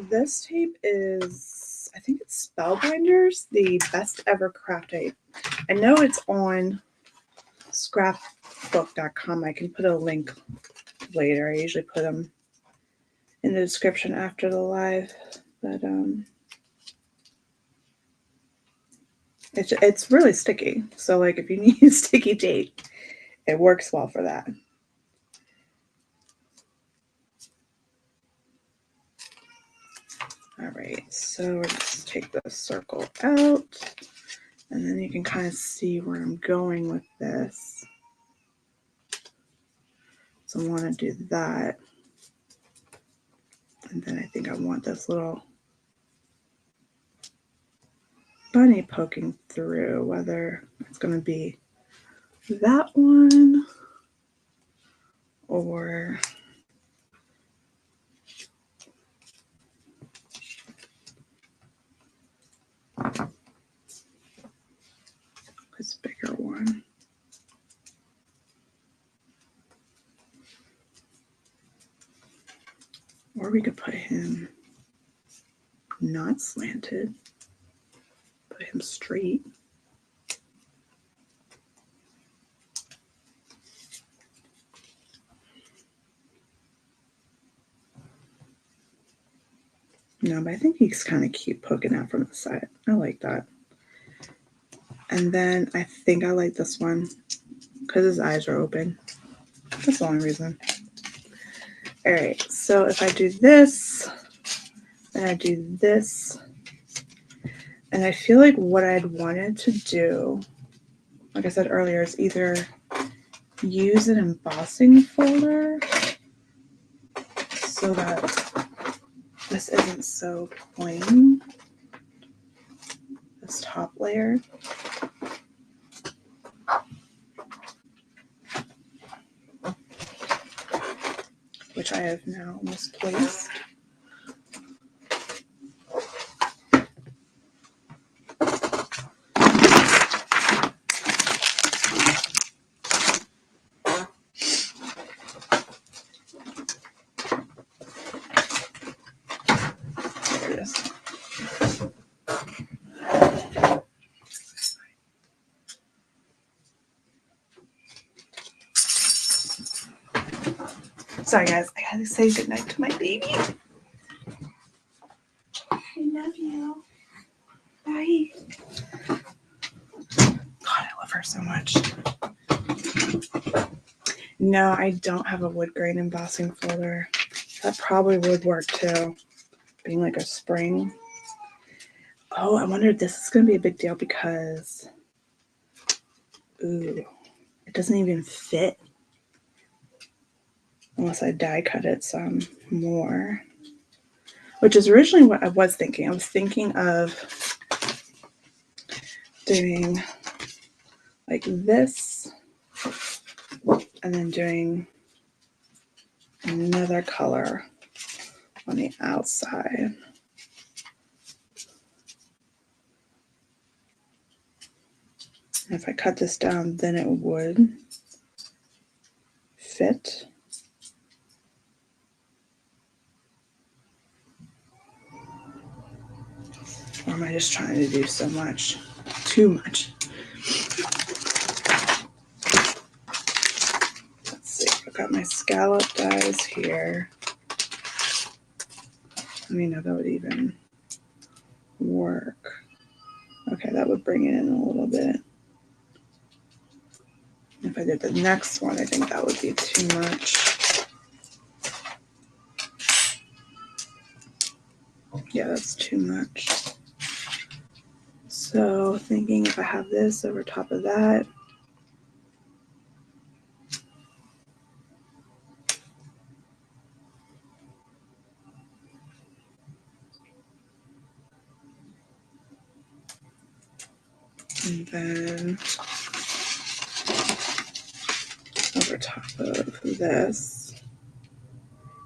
This tape is, I think it's Spellbinders, the best ever craft tape. I know it's on scrapbook.com. I can put a link later. I usually put them in the description after the live, but it's really sticky. So like if you need sticky tape, it works well for that. All right. right, so we're just take the circle out, and then you can kind of see where I'm going with this. So I want to do that. And then I think I want this little bunny poking through, whether it's going to be that one or this bigger one. Or we could put him not slanted, put him straight. No, but I think he's kind of cute poking out from the side. I like that. And then I think I like this one because his eyes are open. That's the only reason. All right, so if I do this, then I do this, and I feel like what I'd wanted to do, like I said earlier, is either use an embossing folder so that this isn't so plain, this top layer, which I have now misplaced. There it is. Sorry guys, I gotta say goodnight to my baby. I love you. Bye. God, I love her so much. No, I don't have a wood grain embossing folder. That probably would work too, being like a spring. Oh, I wonder if this is going to be a big deal because, ooh, it doesn't even fit unless I die cut it some more, which is originally what I was thinking. I was thinking of doing like this and then doing another color on the outside. And if I cut this down, then it would fit. Or am I just trying to do so much? Too much. Let's see. I've got my scallop dies here. Let me know if that would even work. Okay, that would bring it in a little bit. If I did the next one, I think that would be too much. Yeah, that's too much. So thinking if I have this over top of that. And then over top of this.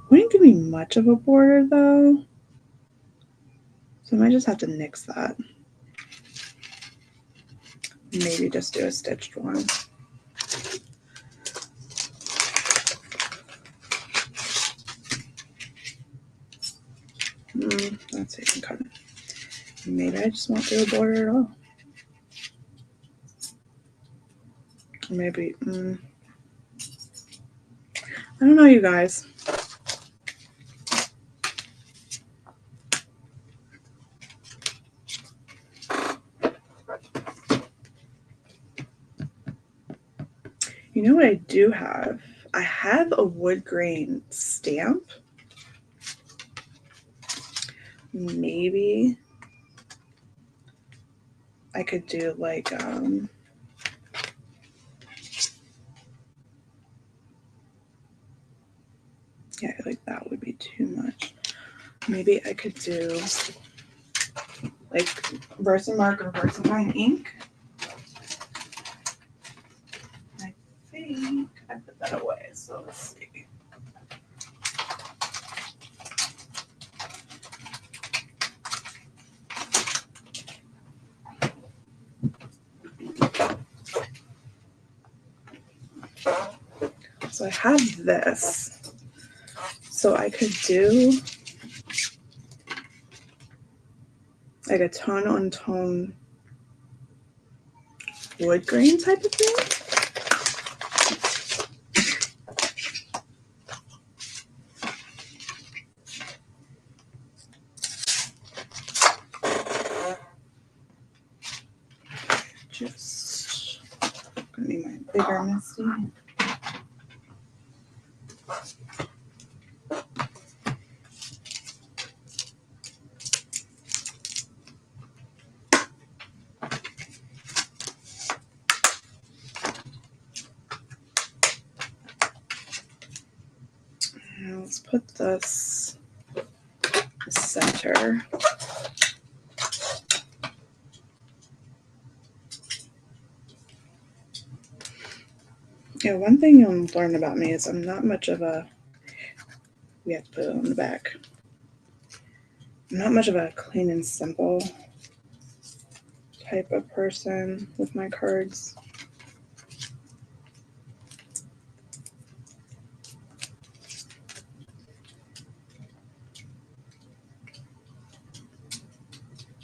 Wouldn't give me much of a border though. So I might just have to nix that. Maybe just do a stitched one. Let's see if I can cut it. Maybe I just won't do a border at all. Maybe, I don't know, you guys. You know what I do have? I have a wood grain stamp maybe I could do like yeah, like that would be too much. Maybe I could do like Versamark or Versafine ink. I think I put that away, so let's see. So I have this. So I could do like a tone on tone wood grain type of thing. Just gonna be my bigger Misty. Now let's put this center. Yeah, one thing you'll learn about me is I'm not much of a, we have to put it on the back. I'm not much of a clean and simple type of person with my cards.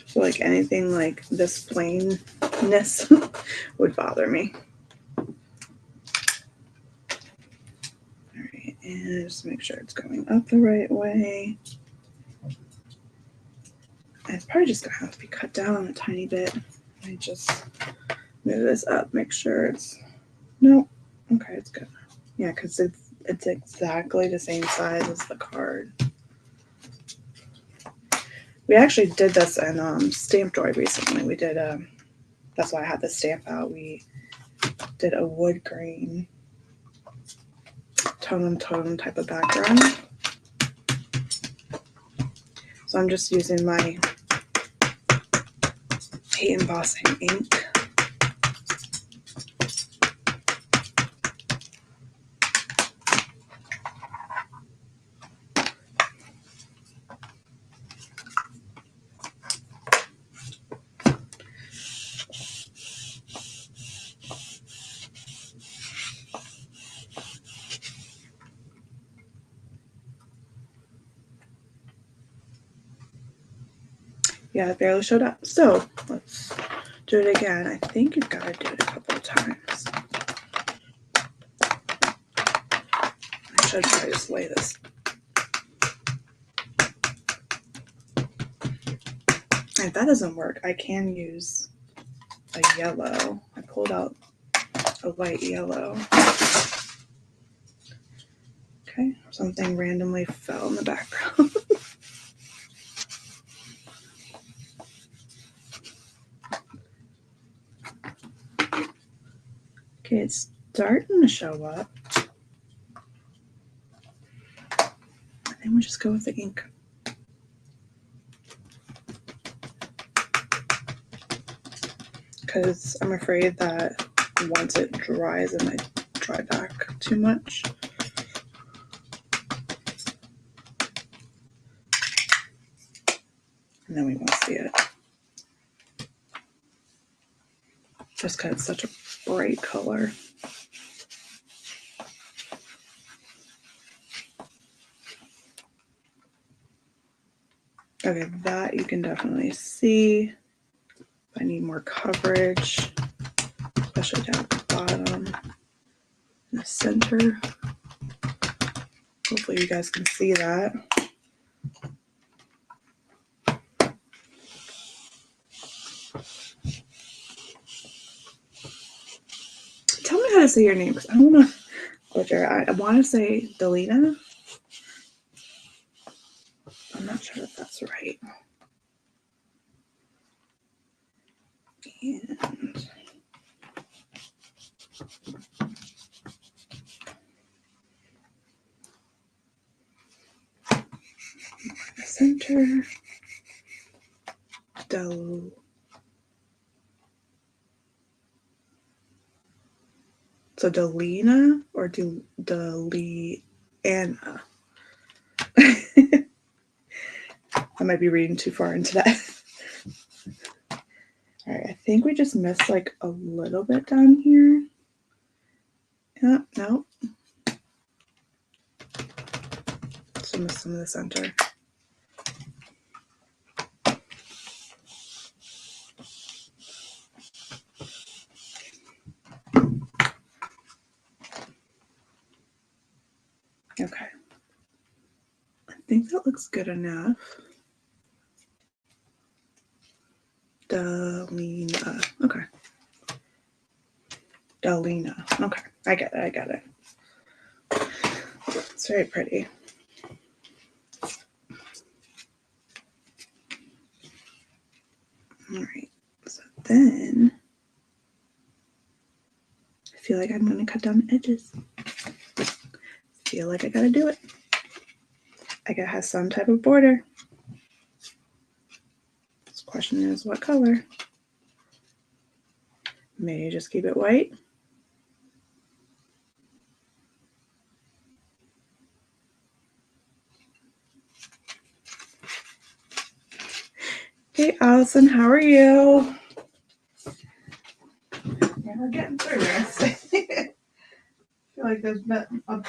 So like anything like this plainness would bother me. Alright, and just make sure it's going up the right way. And it's probably just gonna have to be cut down a tiny bit. Let me just move this up, make sure it's, no, okay, it's good. Yeah, because it's exactly the same size as the card. We actually did this in Stamp Joy recently. We did that's why I had the stamp out. We did a wood grain tone on tone type of background. So I'm just using my embossing ink. Yeah, it barely showed up. So let's do it again. I think you've got to do it a couple of times. I should probably just lay this. And if that doesn't work, I can use a yellow. I pulled out a light yellow. Okay, something randomly fell in the background. Okay, it's starting to show up. I think we'll just go with the ink. Because I'm afraid that once it dries, it might dry back too much. And then we won't see it. Just because it's such a bright color. Okay, that you can definitely see. I need more coverage, especially down at the bottom, in the center. Hopefully you guys can see that. Tell me how to say your name, because I don't want to butcher. I want to say Delina. I'm not sure if that's right. And the center. So Delina or Deliana? I might be reading too far into that. All right, I think we just missed like a little bit down here. Yeah, no. So miss some of the center. Okay. I think that looks good enough. Delina. Okay. Delina. Okay. I get it. It's very pretty. All right. So then I feel like I'm going to cut down the edges. Feel like I got to do it. I got to have some type of border. This question is what color? Maybe just keep it white. Hey, Allison, how are you? Yeah, we're getting through this. I feel like there's been a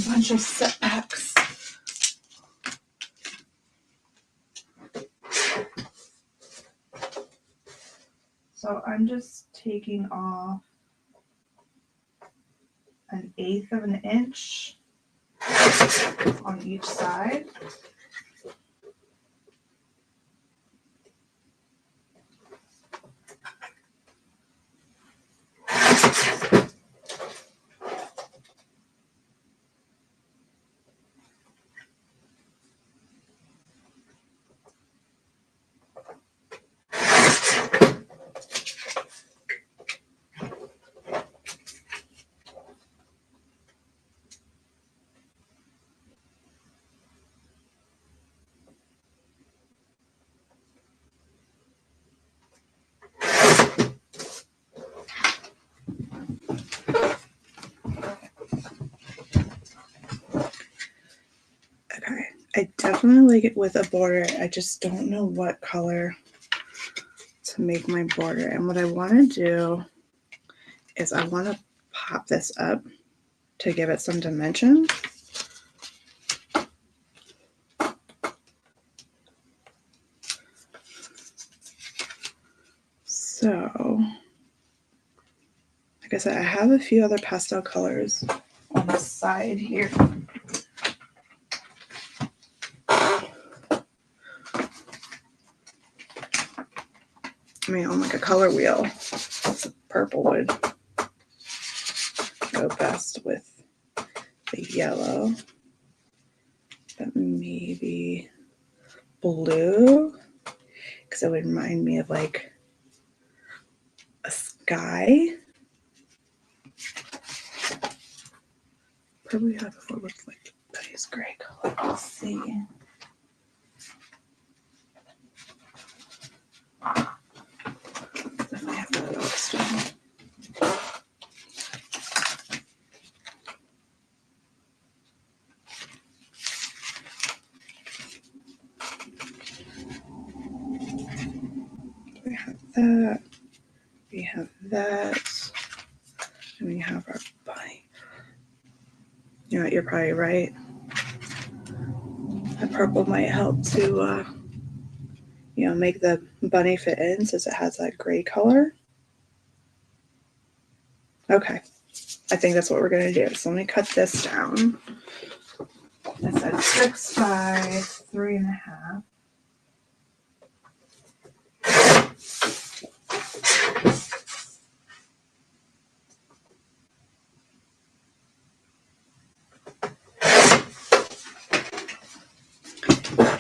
bunch of setbacks. So I'm just taking off 1/8 of an inch on each side. Okay, I definitely like it with a border. I just don't know what color to make my border. And what I want to do is I want to pop this up to give it some dimension. So, like I said, I have a few other pastel colors on the side here. I mean, on like a color wheel, purple would go best with the yellow, but maybe blue, because it would remind me of like a sky. Probably have what looks like nice gray color. Let's see. Definitely have that mixed in. We have that. We have that. And we have our bunny. You know what? You're probably right. That purple might help to, you know, make the bunny fit in since it has that gray color. Okay, I think that's what we're going to do. So let me cut this down. I said 6 by 3.5.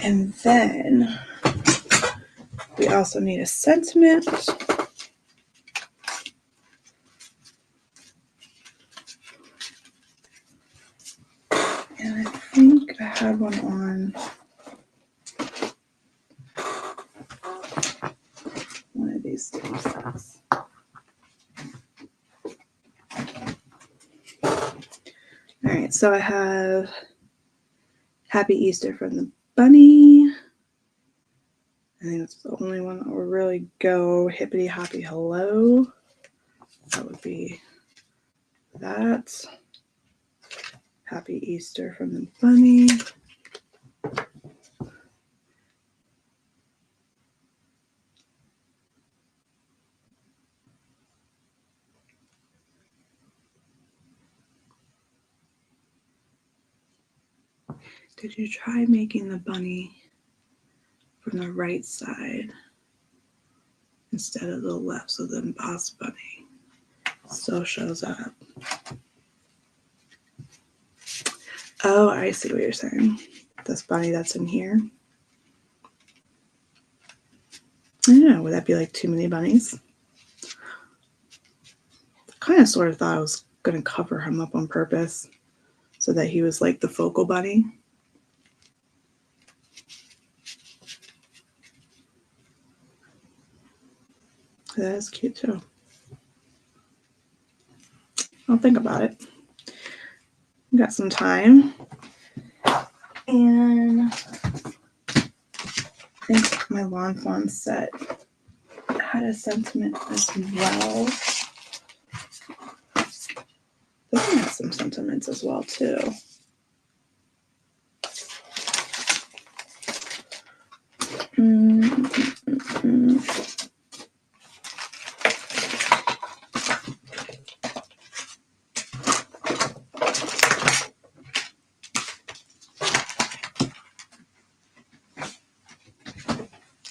And then we also need a sentiment. had one on one of these stamp sets. All right, so I have Happy Easter from the Bunny. I think that's the only one that will really go. Hippity Hoppy Hello. That would be that. Happy Easter from the Bunny. Did you try making the bunny from the right side instead of the left, so the embossed bunny still shows up? Oh, I see what you're saying. This bunny that's in here. I don't know, would that be like too many bunnies? I kind of sort of thought I was going to cover him up on purpose so that he was like the focal bunny. That is cute too. I'll think about it. We've got some time. And I think my Lawn Fawn set had a sentiment as well. This one has some sentiments as well too.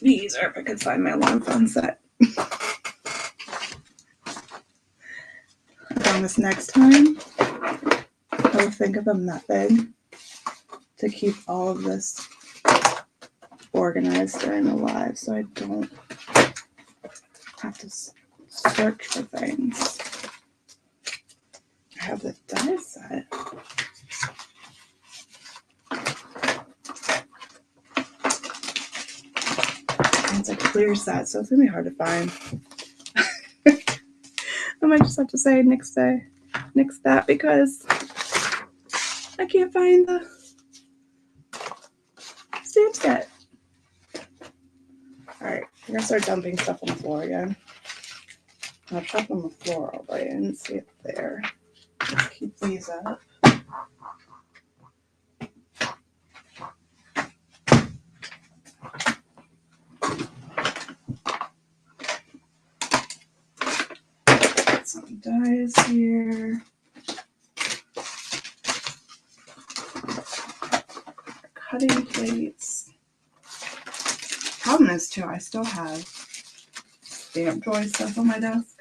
These are if I could find my Lawn Fawn set. I promise next time I will think of a method to keep all of this organized during the live so I don't have to search for things. I have the die set. It's a clear set, so it's gonna be hard to find. I might just have to say nix that because I can't find the stamp set. Alright, I'm gonna start dumping stuff on the floor again. I've chopped on the floor already. I didn't see it there. Let's keep these up. Some dies here. Cutting plates. Problem is too, I still have stamp joy stuff on my desk.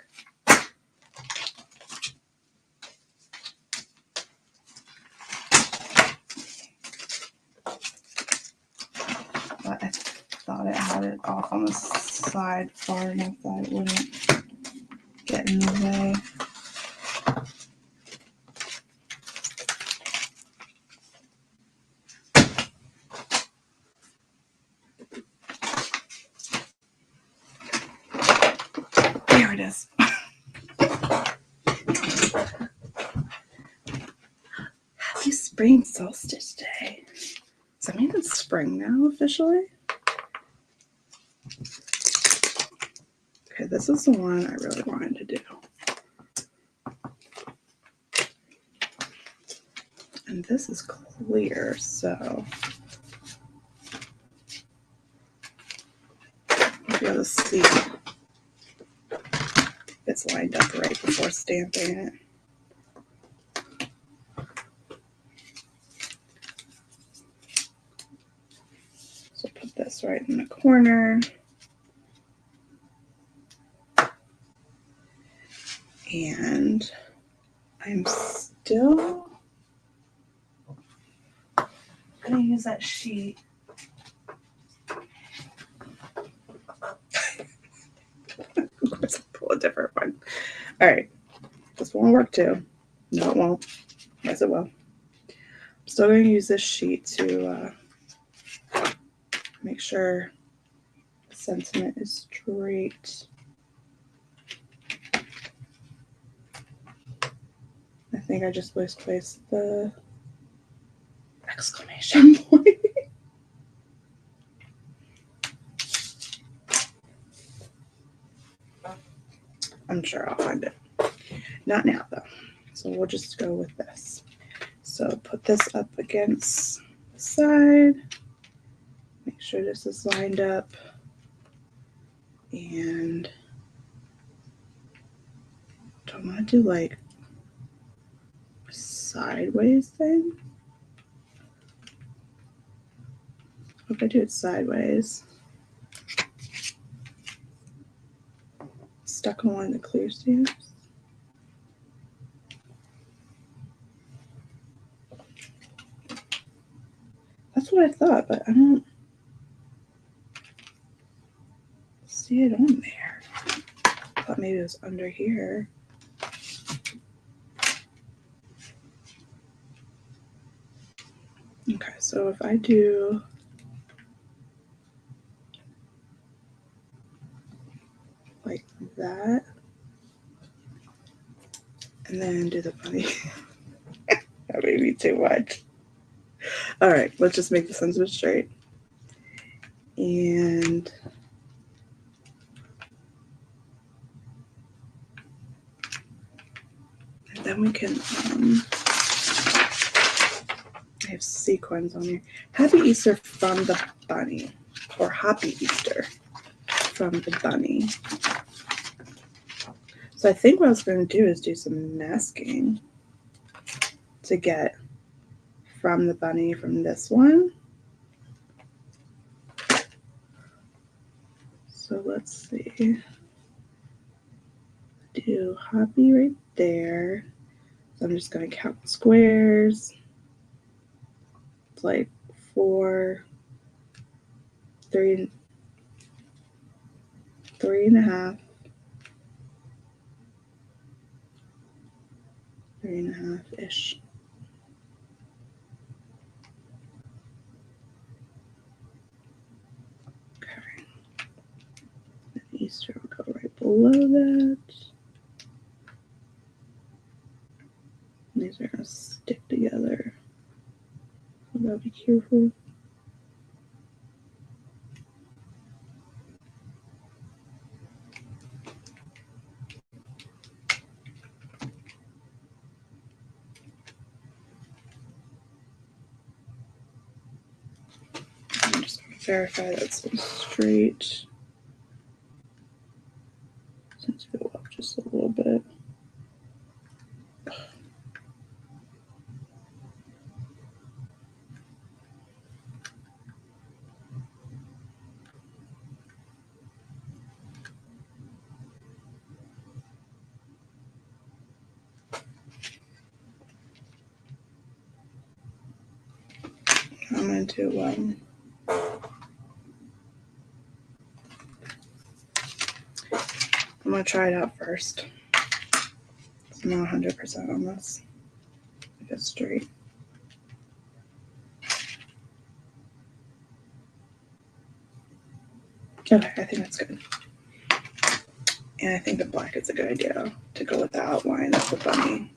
But I thought it had it off on the side far enough that it wouldn't get in the way. There it is. Happy spring solstice day. Does that mean it's spring now officially? Okay, this is the one I really wanted to do. And this is clear, so you'll be able to see it's lined up right before stamping it. So put this right in the corner. And I'm still going to use that sheet. Of course, I'll pull a different one. All right. This one will work too. No, it won't. Yes, it will. still going to use this sheet to make sure the sentiment is straight. I think I just misplaced the exclamation point. I'm sure I'll find it. Not now, though. So we'll just go with this. So put this up against the side. Make sure this is lined up. And do I want to do like a sideways thing? If I do it sideways, stuck on one of the clear stamps. That's what I thought, but I don't see it on there. I thought maybe it was under here. Okay, so if I do like that, and then do the bunny. That may be too much. All right, let's just make the sentiment straight. And then we can, I have sequins on here. Happy Easter from the bunny, or Hoppy Easter from the bunny. So I think what I was going to do is do some masking to get from the bunny from this one. So let's see. Do Hoppy right there. So I'm just going to count squares. It's like 4, 3 and a half, 3 and a half ish. Okay. And Easter will go right below that. And these are going to stick together. So gotta be careful. I'm just going to verify that's straight. Since we go up just a little bit. I'm going to do I'm going to try it out first. I'm not 100% on this. If it's straight. Okay, I think that's good. And I think the black is a good idea to go with the outline of the bunny.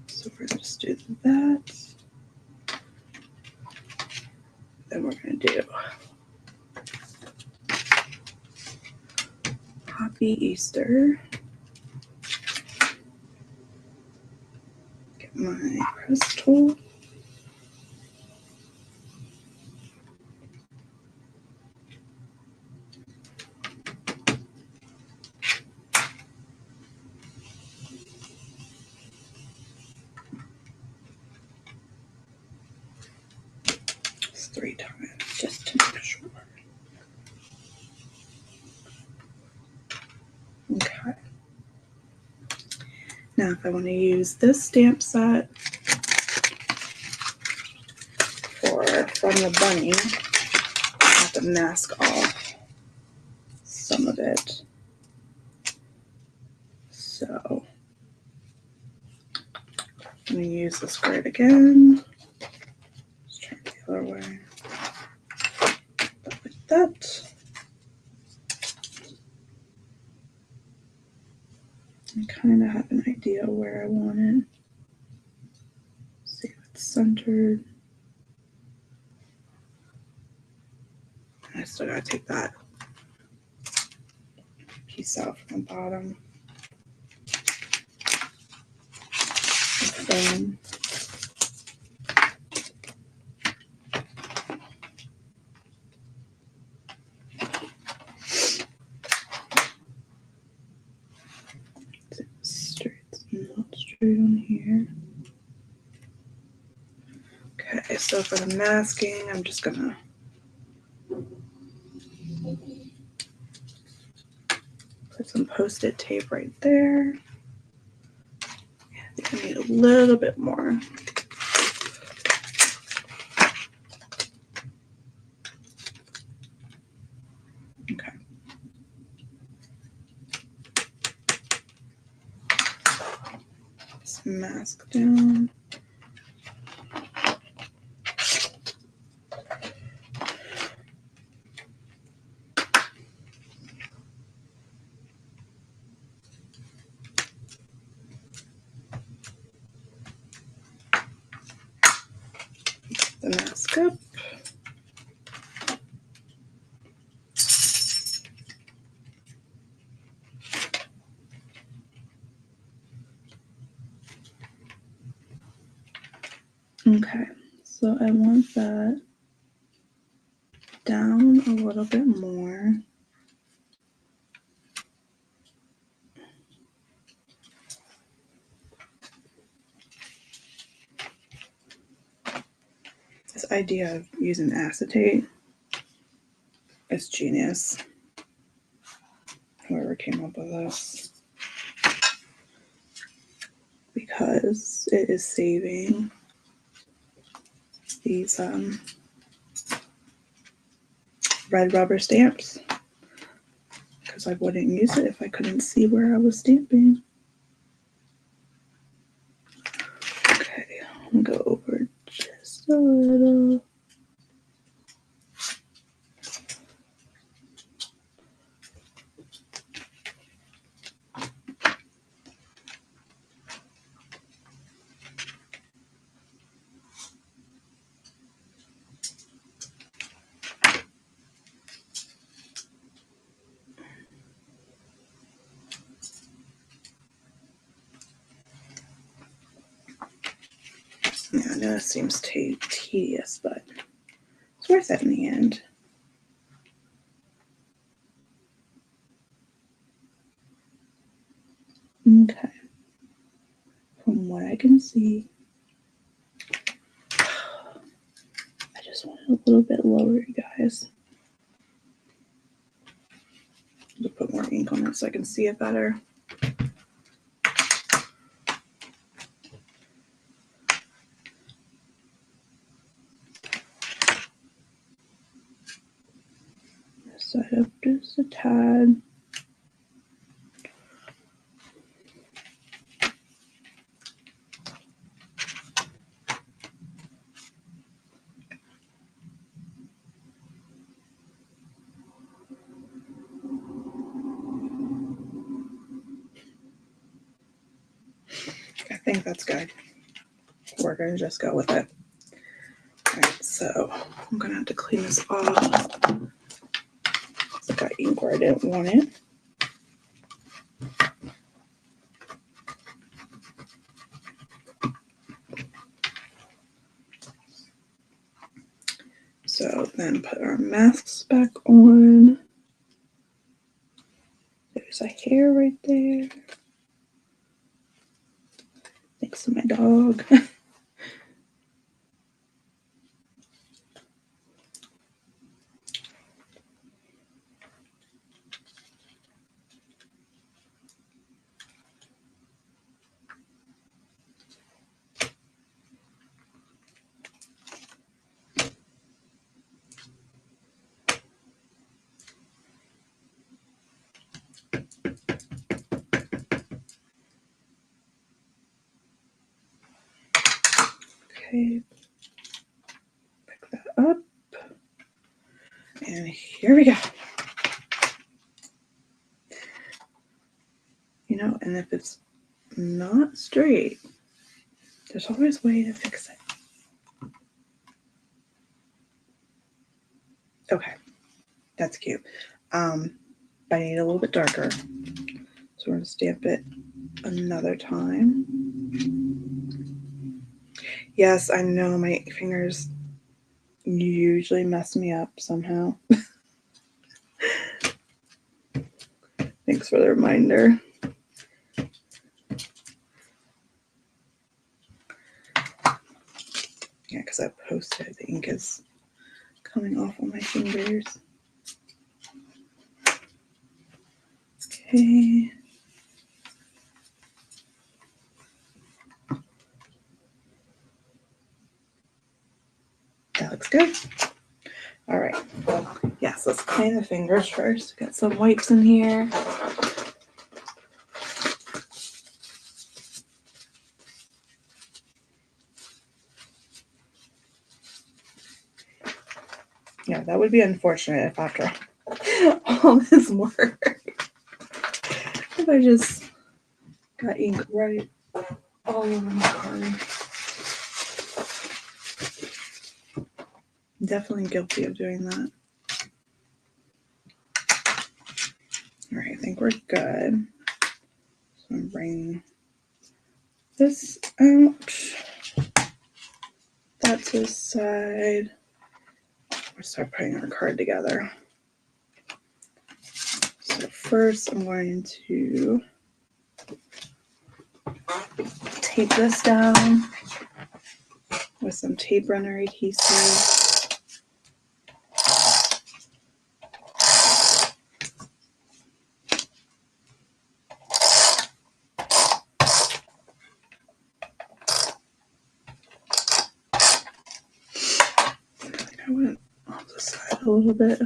So we're going to just do that. Then we're going to do Happy Easter. Get my press tool. Just 3 times, just to make sure. Okay. Now, if I want to use this stamp set from the bunny, I have to mask off some of it. So I'm going to use this grid again. Just turn it the other way. Like that. I kind of have an idea where I want it. See if it's centered. I still gotta take that piece out from the bottom. Then not straight on here. Okay, so for the masking, I'm just gonna put some Post-it tape right there. I think I need a little bit more. Okay. Let's mask down. The mask up. Okay, so I want that down a little bit more. This idea of using acetate is genius. Whoever came up with this. Because it is saving these red rubber stamps. Because I wouldn't use it if I couldn't see where I was stamping. Okay, I'll go over just a little. Yeah, I know it seems tedious, but it's worth it in the end. Okay. From what I can see, I just want it a little bit lower, you guys. To put more ink on it so I can see it better. This side up just a tad. I think that's good. We're going to just go with it. Alright, so I'm going to have to clean this off. I got ink where I didn't want it. So then put our masks back on. There's a hair right there. Thanks to my dog. Okay, pick that up. And here we go. You know, and if it's not straight, there's always a way to fix it. Okay, that's cute. But I need a little bit darker. So we're going to stamp it another time. Yes, I know my fingers usually mess me up somehow. Thanks for the reminder. Yeah, because I posted, the ink is coming off on my fingers. Okay. That looks good. All right. Yes, let's clean the fingers first. Got some wipes in here. Yeah, that would be unfortunate if after all this work, if I just got ink right all over my card. Definitely guilty of doing that. All right, I think we're good. So I'm bringing this out. That's his side. We'll start putting our card together. So first I'm going to tape this down with some tape runner adhesive. I went off the side a little bit.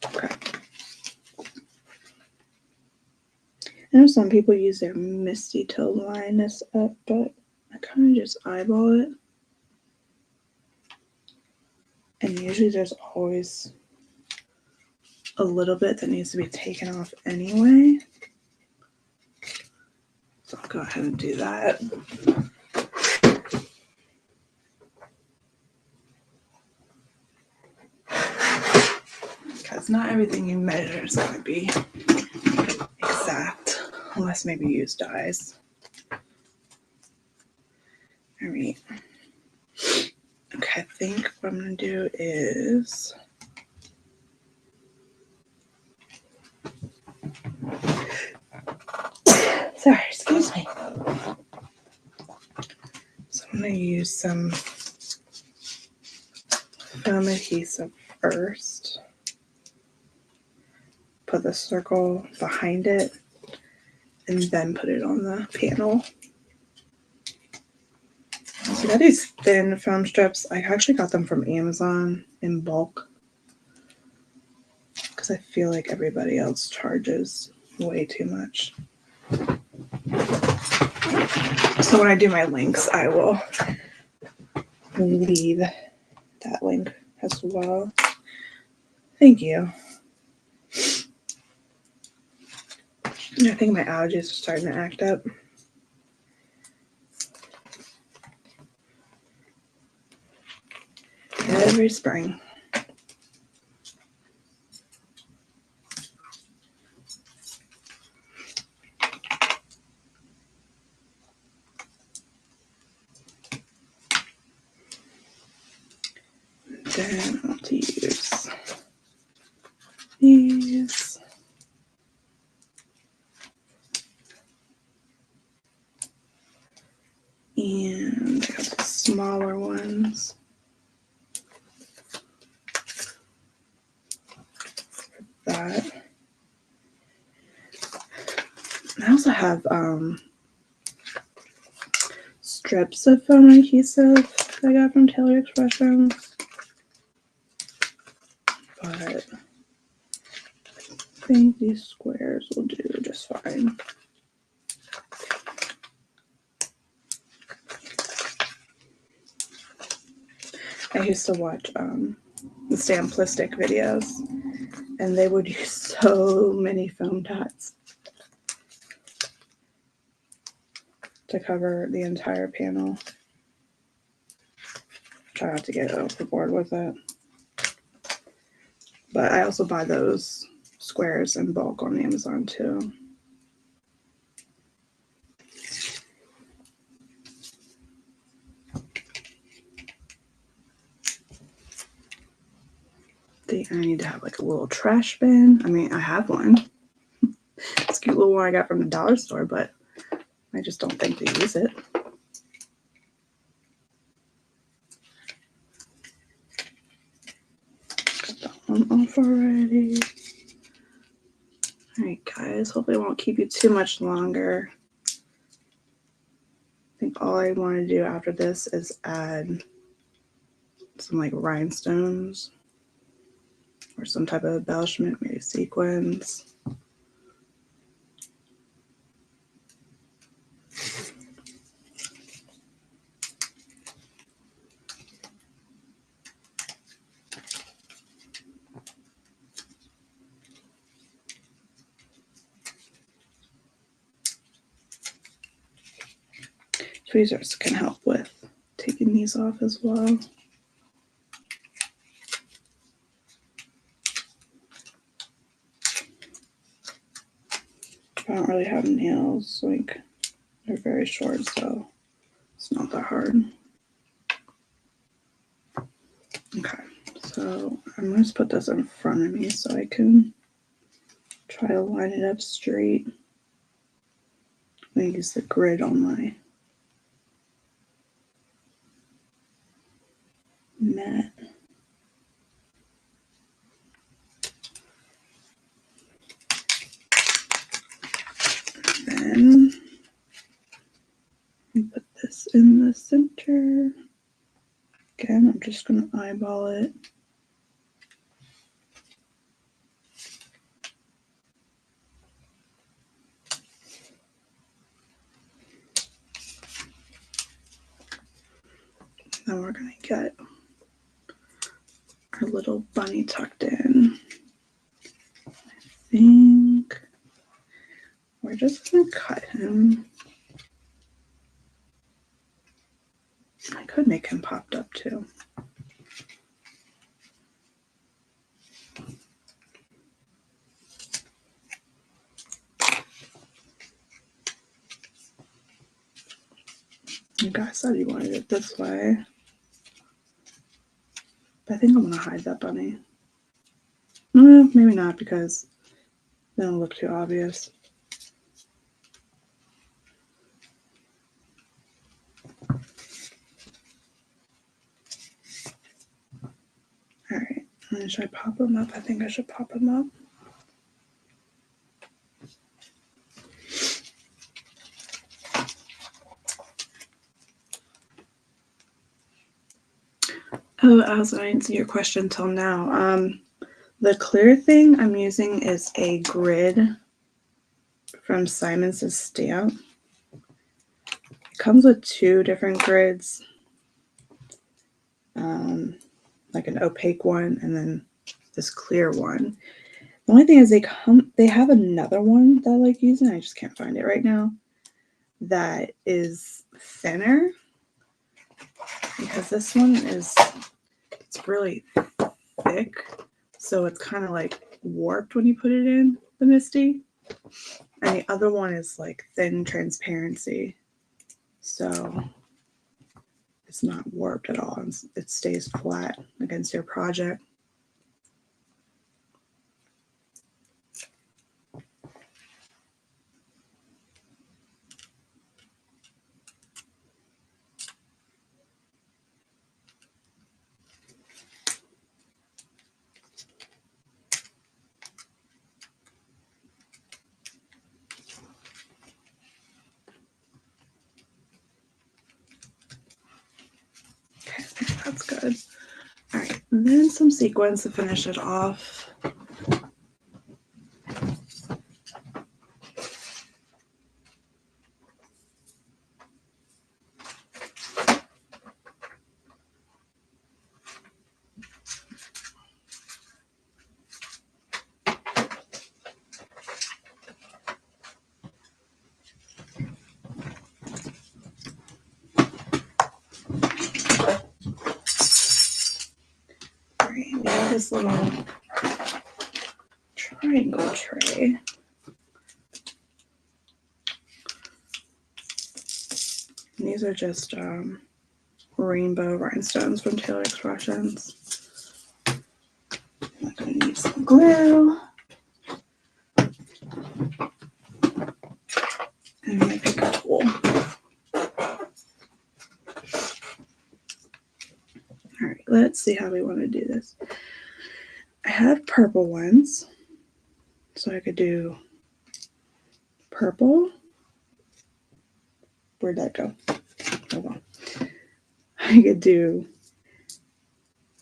Okay. I know some people use their Misty to line this up, but I kind of just eyeball it. And usually there's always a little bit that needs to be taken off anyway. So I'll go ahead and do that. Because not everything you measure is going to be exact, unless maybe you use dies. All right. Okay, I think what I'm going to do is sorry, excuse me. So I'm going to use some foam adhesive first. Put the circle behind it and then put it on the panel. So I got these thin foam strips. I actually got them from Amazon in bulk because I feel like everybody else charges way too much. So when I do my links, I will leave that link as well. Thank you. I think my allergies are starting to act up. Every spring. Then I'll have to use these. And I got the smaller ones. That. I also have strips of foam adhesive that I got from Taylor Expressions. But I think these squares will do just fine. I used to watch the Stamplistic videos, and they would use so many foam dots to cover the entire panel. Try not to get overboard with it. But I also buy those squares in bulk on Amazon too. I think I need to have like a little trash bin. I mean, I have one. It's a cute little one I got from the dollar store, but I just don't think they use it. Got that one off already. Alright guys, hopefully it won't keep you too much longer. I think all I want to do after this is add some like rhinestones or some type of embellishment, maybe sequins. Tweezers can help with taking these off as well. I don't really have nails, like they're very short, so it's not that hard. Okay, so I'm going to just put this in front of me so I can try to line it up straight. I'm going to use the grid on my mat. Then put this in the center. Again, I'm just going to eyeball it. Then we're going to get our little bunny tucked in. I think we're just going to cut him. I could make him popped up too. You guys said you wanted it this way. But I think I'm going to hide that bunny. Maybe not, because then it'll look too obvious. Alright, should I pop him up? I think I should pop him up. Oh, Allison, I didn't see your question till now. The clear thing I'm using is a grid from Simon's Stamp. It comes with two different grids, like an opaque one and then this clear one. The only thing is they have another one that I like using. I just can't find it right now. That is thinner, because this one it's really thick, so it's kind of like warped when you put it in the Misty. And the other one is like thin transparency, so it's not warped at all. It stays flat against your project. Okay, that's good. All right, and then some sequins to finish it off. this little triangle tray. And these are just rainbow rhinestones from Taylor Expressions. I'm going to need some glue. And my picker tool. Alright, let's see how we want to do this. I have purple ones. So I could do purple. Where'd that go? Hold on. I could do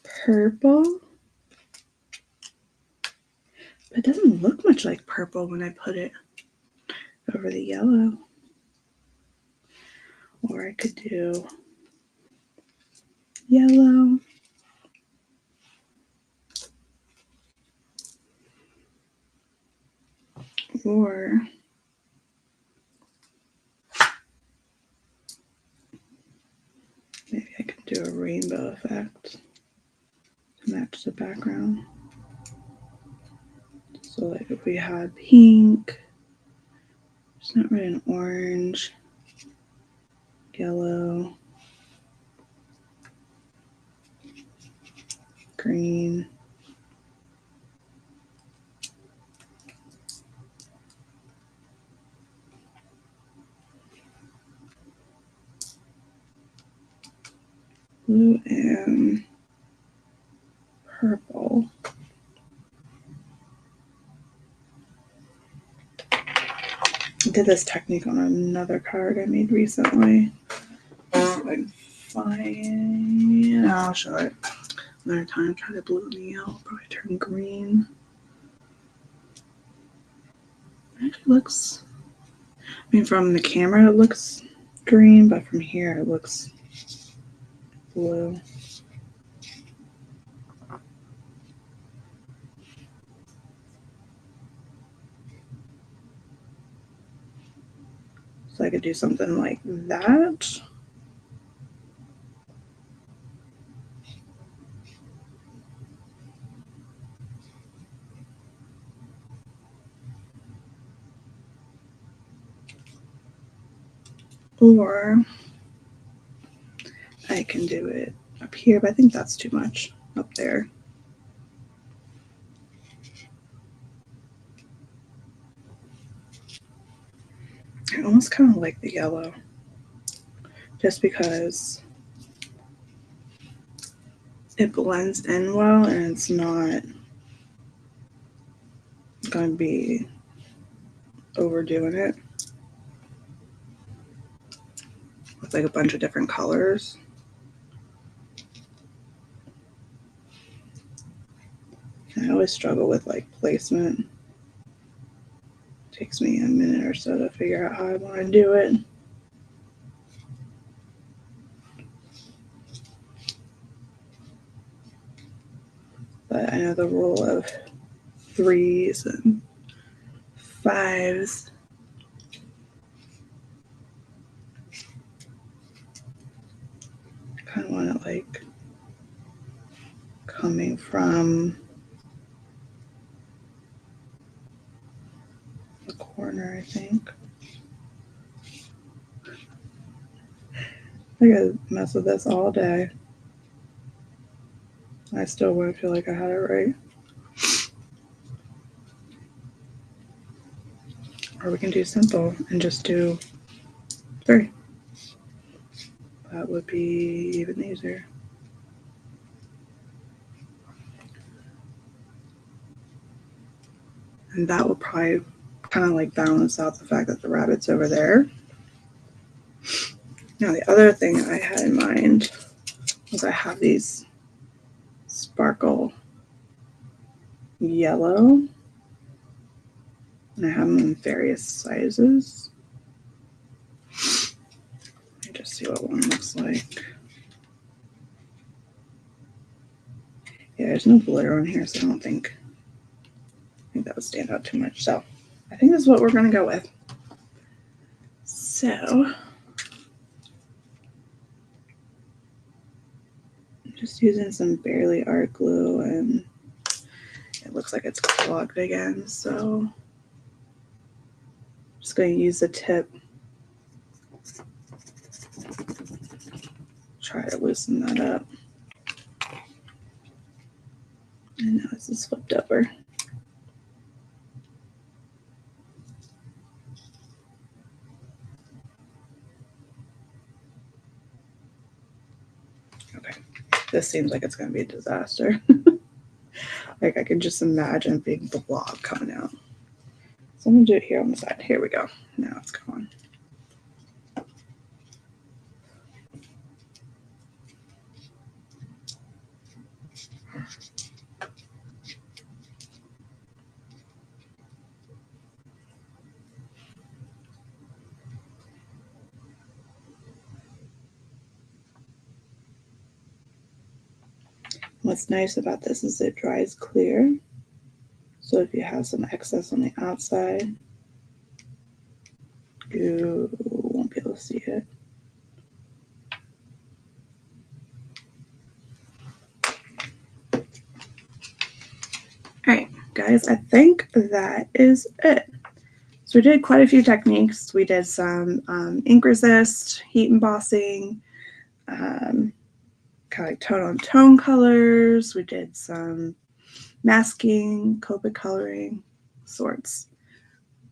purple. But it doesn't look much like purple when I put it over the yellow. Or I could do yellow. Or maybe I could do a rainbow effect to match the background. So like if we had pink, it's not really an orange, yellow, green, blue, and purple. I did this technique on another card I made recently. So I can find, I'll show it another time. Try the blue and the yellow, probably turn green. It actually looks, I mean, from the camera it looks green, but from here it looks blue. So I could do something like that. Or I can do it up here, but I think that's too much up there. I almost kind of like the yellow, just because it blends in well and it's not going to be overdoing it with like a bunch of different colors. I always struggle with like placement. It takes me a minute or so to figure out how I want to do it. But I know the rule of 3s and 5s. I kind of want it like coming from the corner, I think. I could mess with this all day. I still wouldn't feel like I had it right. Or we can do simple and just do 3. That would be even easier. And that will probably kind of like balance out the fact that the rabbit's over there. Now the other thing I had in mind was I have these sparkle yellow, and I have them in various sizes. Let me just see what one looks like. Yeah, there's no glitter on here, so I don't think that would stand out too much. So I think this is what we're going to go with. So I'm just using some Barely Art glue and looks like it's clogged again, so I'm just going to use the tip. Try to loosen that up. And now this is flipped over. Okay, this seems like it's going to be a disaster. Like I can just imagine a big blob coming out. So I'm going to do it here on the side. Here we go. Now it's gone. What's nice about this is it dries clear. So if you have some excess on the outside, you won't be able to see it. All right, guys, I think that is it. So we did quite a few techniques. We did some ink resist, heat embossing, kind of like tone on tone colors. We did some masking, Copic coloring, sorts.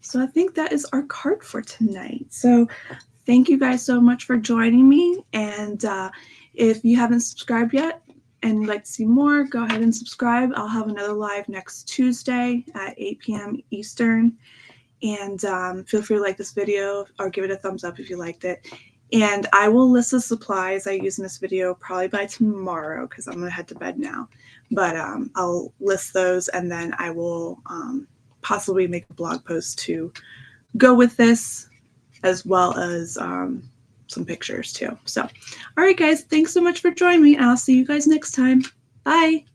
So I think that is our card for tonight. So thank you guys so much for joining me. And if you haven't subscribed yet and you'd like to see more, go ahead and subscribe. I'll have another live next Tuesday at 8 p.m. Eastern. And feel free to like this video or give it a thumbs up if you liked it. And I will list the supplies I use in this video probably by tomorrow because I'm going to head to bed now. But I'll list those, and then I will possibly make a blog post to go with this, as well as some pictures too. So, all right, guys, thanks so much for joining me, and I'll see you guys next time. Bye.